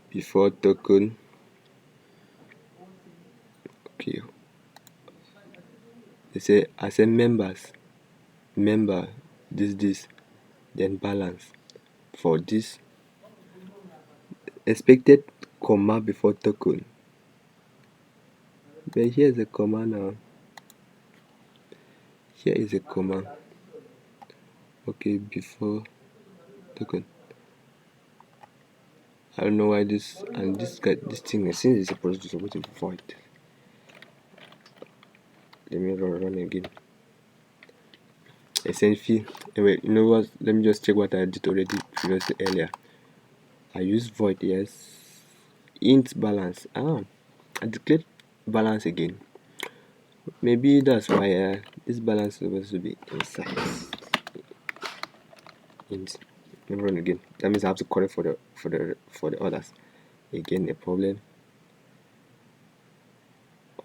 Before token. Okay. They say I say member this then balance. For this expected comma before token. But here's a comma now. Here is a comma. Okay, before token. I don't know why this thing since it's supposed to be void. Let me run again. Essentially, anyway, you know what? Let me just check what I did already previously earlier. I used void, yes. Int balance. I declared balance again. Maybe that's why this balance is supposed to be inside. Int. Let me run again. That means I have to correct for the others. Again, a problem.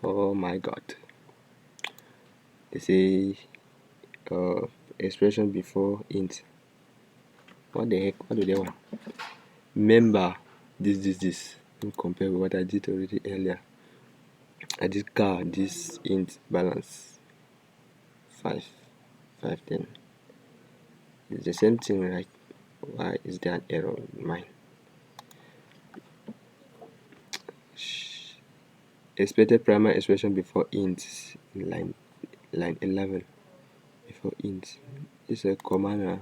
Oh my god. They say expression before int. What the heck? What do they want? Member this. Let me compare with what I did already earlier. I did car this int balance 5 10. It's the same thing, right? Why is there an error in mine? Expected primary expression before int in line 11. Before int. It's a comma now.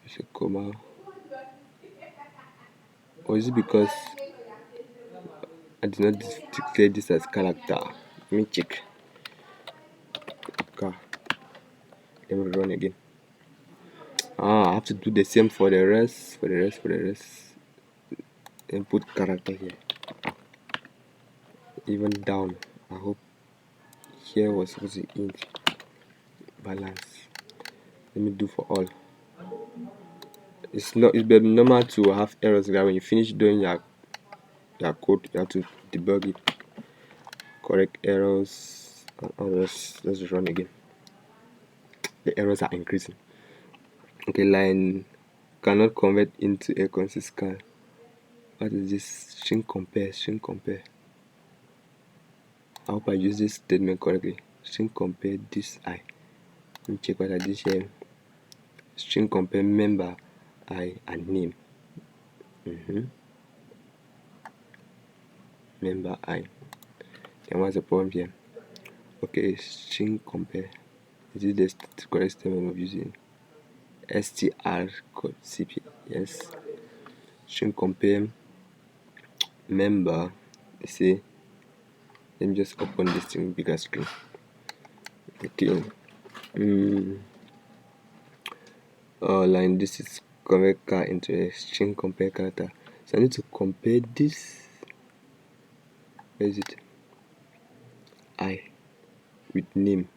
It's a comma. Or is it because I did not declare this as character? Let me check. Car. Let me run again. I have to do the same for the rest. And put character here. Even down. I hope here was supposed to int balance. Let me do for all. It's very normal to have errors that when you finish doing your code, you have to debug it, correct errors, and others. Let's run again. The errors are increasing. Okay, line cannot convert into a consistent. What is this? String compare. I hope I use this statement correctly. String compare this I. Let me check what I did here. String compare member I and name. Member I. Then what's the problem here? Okay, string compare. Is it the correct statement of using str code cp? Yes. String compare member. See, let me just open this thing bigger screen. Okay. Line this is convert car into a string compare character. So I need to compare this. Where is it? I with name.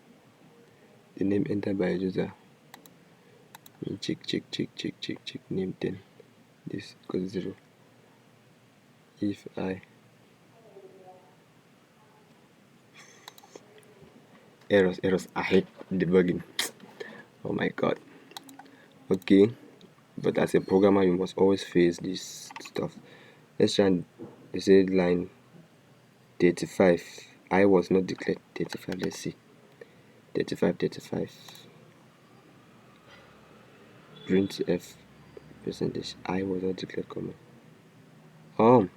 The name entered by a user. Check name 10. This equals 0. If I errors, I hate debugging. Oh my god. Okay, but as a programmer you must always face this stuff. Let's try and they say line 35. I was not declared 35. Let's see. 35 print f percentage. I was not declared comma.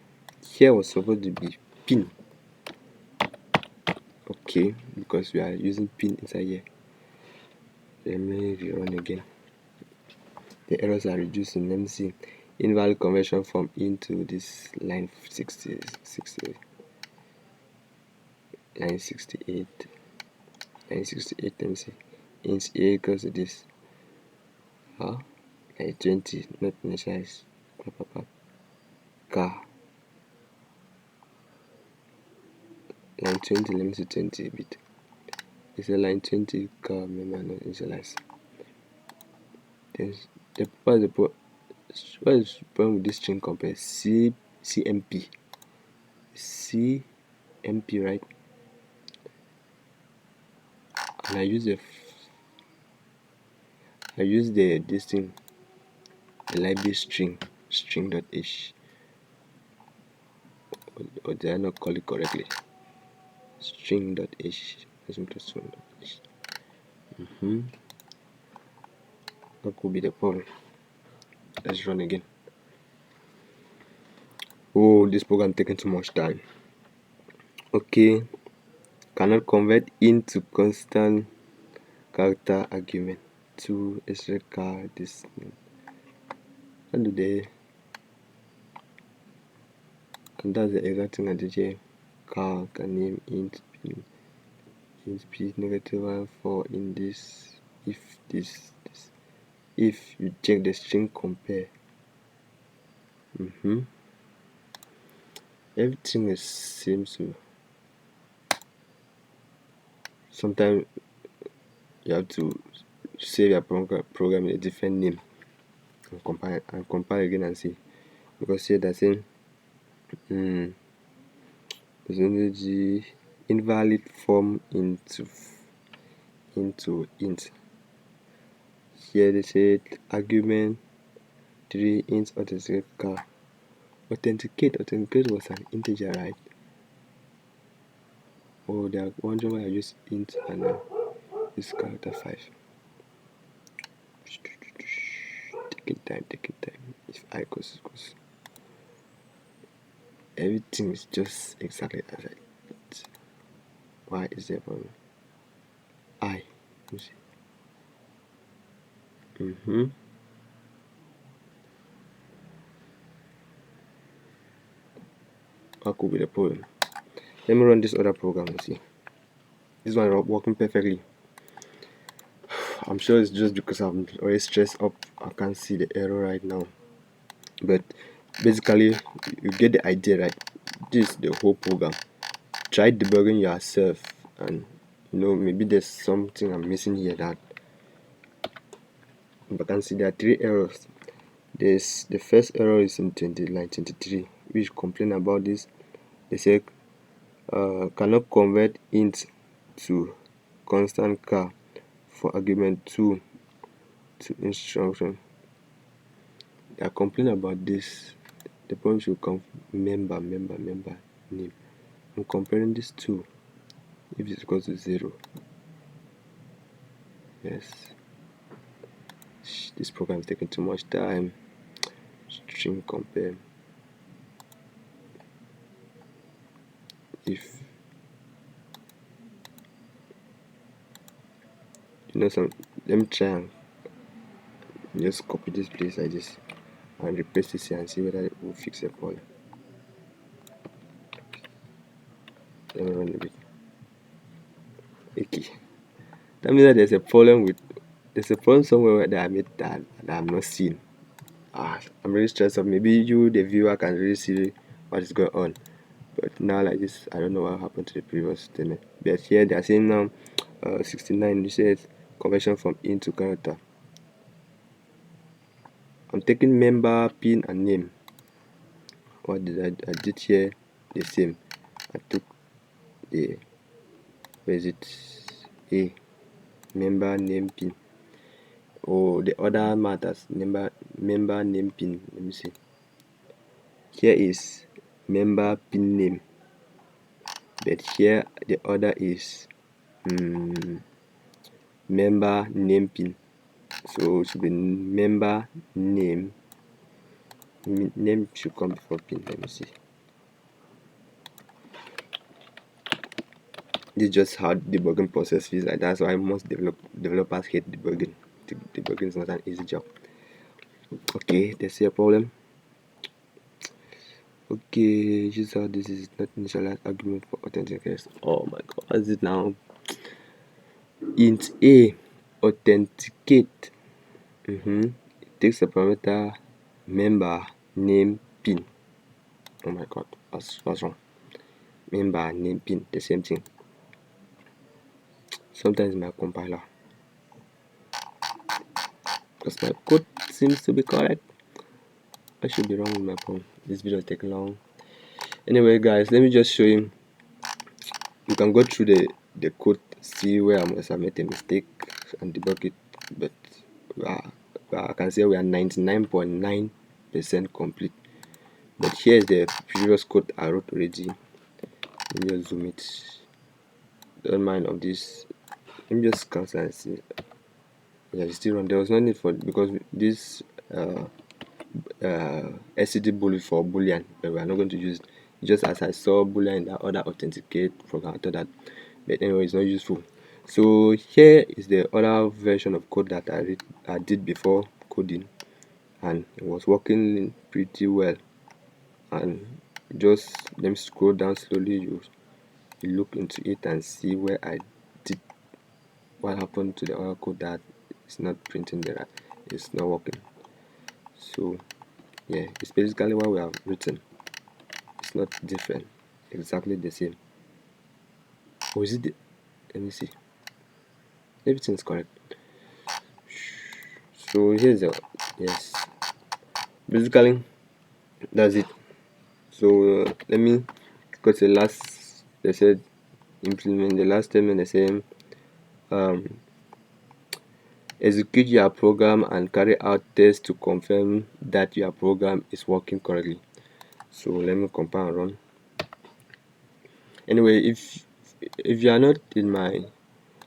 Here was supposed to be pin. okay, because we are using pin inside here. Let me rerun again. The errors are reducing. Let me see. Invalid conversion from into this line 60, line 68, line 68. Let me see. Int a equals to this. Line 20, not initialize. Car. Line 20, let me see 20 a bit. It's a line 20 car, remember, not initialize. There's what is the problem with this string compare? CMP, right? And I use this thing, the library string.h, or did I not call it correctly? String.h. What could be the problem? Let's run again. Oh, this program taking too much time. Okay, cannot convert into constant character argument to extra car this. How do they? And that's the exact thing I did here. Car can name int p negative 1 for in this if you check the string compare. Everything seems to. Sometimes you have to save your program in a different name and compile again and see, because here they're saying there's only the invalid form into int. Here they said argument 3 int authenticate car. Authenticate was an integer, right? Oh, they are wondering why I use int and this character 5. Taking time. If I goes. Everything is just exactly as I did. Why is there a problem? You see. What could be the problem? Let me run this other program and see. This one is working perfectly. I'm sure it's just because I'm already stressed up. I can't see the error right now. But basically, you get the idea, right? This is the whole program. Try debugging yourself, and maybe there's something I'm missing here that. But I can see there are 3 errors. The first error is in line 23, which complain about this. They say cannot convert int to constant char for argument 2 to instruction. They are complaining about this. The problem should come member name. I'm comparing this to if it's equal to 0. Yes, this program is taking too much time. String compare. If let me try and just copy this place like this and replace this here and see whether it will fix the problem. Let me run a bit. Okay, that means that there's a problem somewhere that I made that I'm not seeing. I'm really stressed out. Maybe you, the viewer, can really see what is going on. But now like this, I don't know what happened to the previous statement. But here they are saying now 69, you said conversion from int to character. I'm taking member, pin and name. What did I did here the same. I took the a member, name, pin. Oh, the other matters, member, name, pin. Let me see. Here is member, pin, name. But here the other is member, name, pin. So it should be member, name. Name should come before pin. Let me see. This is just how debugging process is. Like, that's why most developers hate debugging. Debugging is not an easy job. Okay, there's a problem. Okay, use how this is not initialized argument for authentication. Oh my god, what is it now? Int A, authenticate. It takes the parameter member name pin. Oh my god, what's wrong? Member name pin, the same thing. Sometimes my compiler, because my code seems to be correct. I should be wrong with my phone. This video take long. Anyway, guys, let me just show you. You can go through the code, see where I must have made a mistake and debug it. But I can say we are 99.9% complete. But here is the previous code I wrote already. Let me just zoom it. Don't mind of this. Let me just cancel and see. Yeah, it's still on. There was no need for it because this SCD bullet for boolean, but we are not going to use it. Just as I saw boolean in the other authenticate program, I thought that, but anyway, it's not useful. So here is the other version of code that I did before coding, and it was working pretty well. And just let me scroll down slowly. You look into it and see where I did what happened to the other code that is not printing there. It's not working. So yeah, it's basically what we have written. It's not different, exactly the same. Or is it let me see. Everything's correct. So here's the yes. Basically that's it. So let me, because they said implement the last statement. They say execute your program and carry out tests to confirm that your program is working correctly. So let me compile and run. Anyway, if you are not in my,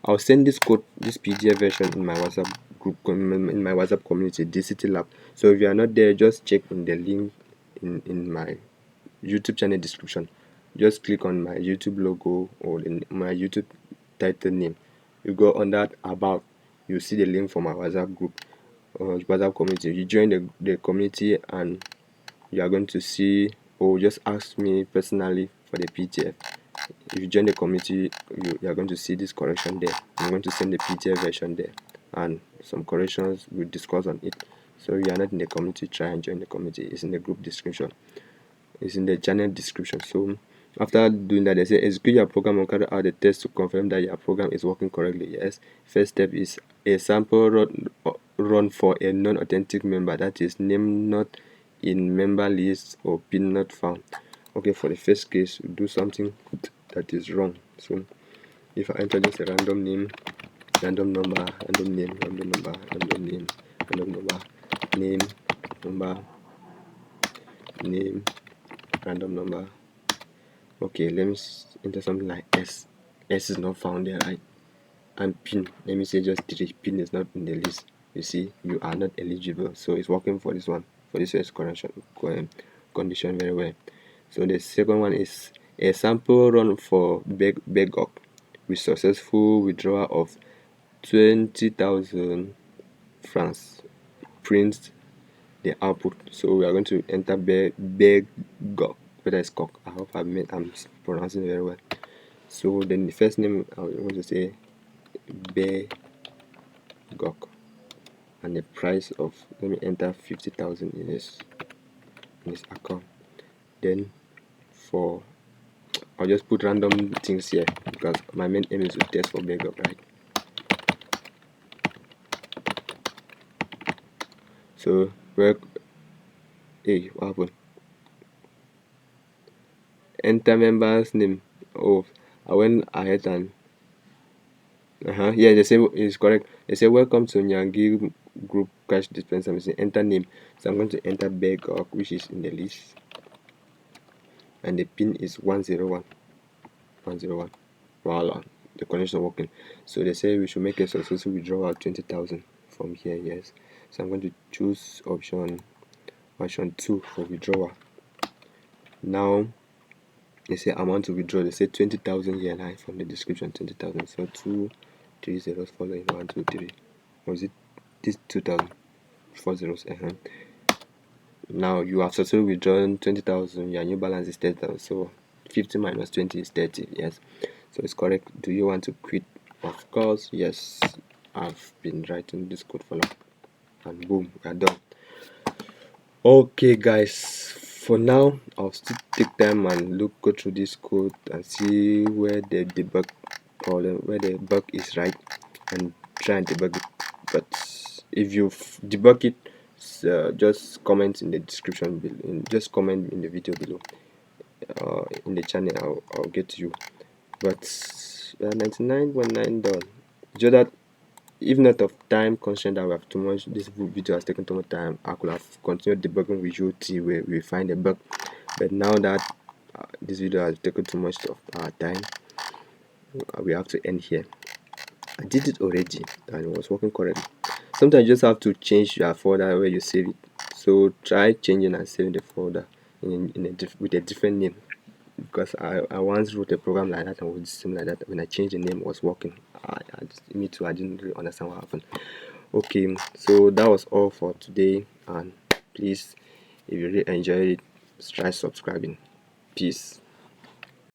I'll send this code, this PDF version in my WhatsApp group, in my WhatsApp community, DCT Lab. So if you are not there, just check in the link in my YouTube channel description. Just click on my YouTube logo or in my YouTube title name. You go on that about, you see the link for my WhatsApp group or WhatsApp community. You join the community and you are going to see, or just ask me personally for the PDF. If you join the community, you are going to see this correction there. I'm going to send the PDF version there and some corrections we'll discuss on it. So if you are not in the community, try and join the community. It's in the group description. It's in the channel description. So after doing that, they say execute your program and carry out the test to confirm that your program is working correctly. Yes. First step is a sample run for a non-authentic member, that is name not in member list or pin not found. Okay, for the first case, do something that is wrong. So if I enter just a random name, random number, random name, random number, random name, random number, name, number, name, random number. Okay, let me enter something like S. S is not found there, right? And pin, let me say just 3. Pin is not in the list. You see, you are not eligible. So it's working for this one, for this first condition very well. So the second one is a sample run for Begok with successful withdrawal of 20,000 francs. Print the output. So we are going to enter Begok. Whether it's cock. I hope I'm pronouncing it very well. So then the first name I want to say Begok, and the price of, let me enter 50,000 in his account. Then for, I'll just put random things here because my main aim is to test for Begok, right? So what happened? Enter member's name. Oh, I went ahead and yeah, they say it's correct. They say welcome to Nyangi group cash dispenser machine. Enter name. So I'm going to enter Begok, which is in the list, and the pin is 101. 101. Voila, the connection working. So they say we should make a successful withdrawal of 20,000 from here. Yes. So I'm going to choose option 2 for withdrawal. Now they say amount to withdraw, they say 20,000 here, and from the description 20,000, so 2 3 zeros following 1 2 3, or is it this 2,000 4 zeros? Now you have successfully withdrawn 20,000, your new balance is 30,000, so 50 minus 20 is 30. Yes, so it's correct. Do you want to quit? Of course, yes. I've been writing this code for long, and boom, we are done. Okay guys, for now I'll still take time and go through this code and see where the debug or where the bug is, right, and try and debug it. But if you've debugged it, just comment in the description below, just comment in the video below, in the channel. I'll get to you. But 99.9 done. Just that if not of time constraint that we have too much, this video has taken too much time, I could have continued debugging with you till we find a bug. But now that this video has taken too much of our time, we have to end here. I did it already and it was working correctly. Sometimes you just have to change your folder where you save it. So try changing and saving the folder with a different name, because I once wrote a program like that and with system like that. When I changed the name, it was working. Me too, I didn't really understand what happened. Okay, so that was all for today, and please, if you really enjoyed it, try subscribing. Peace.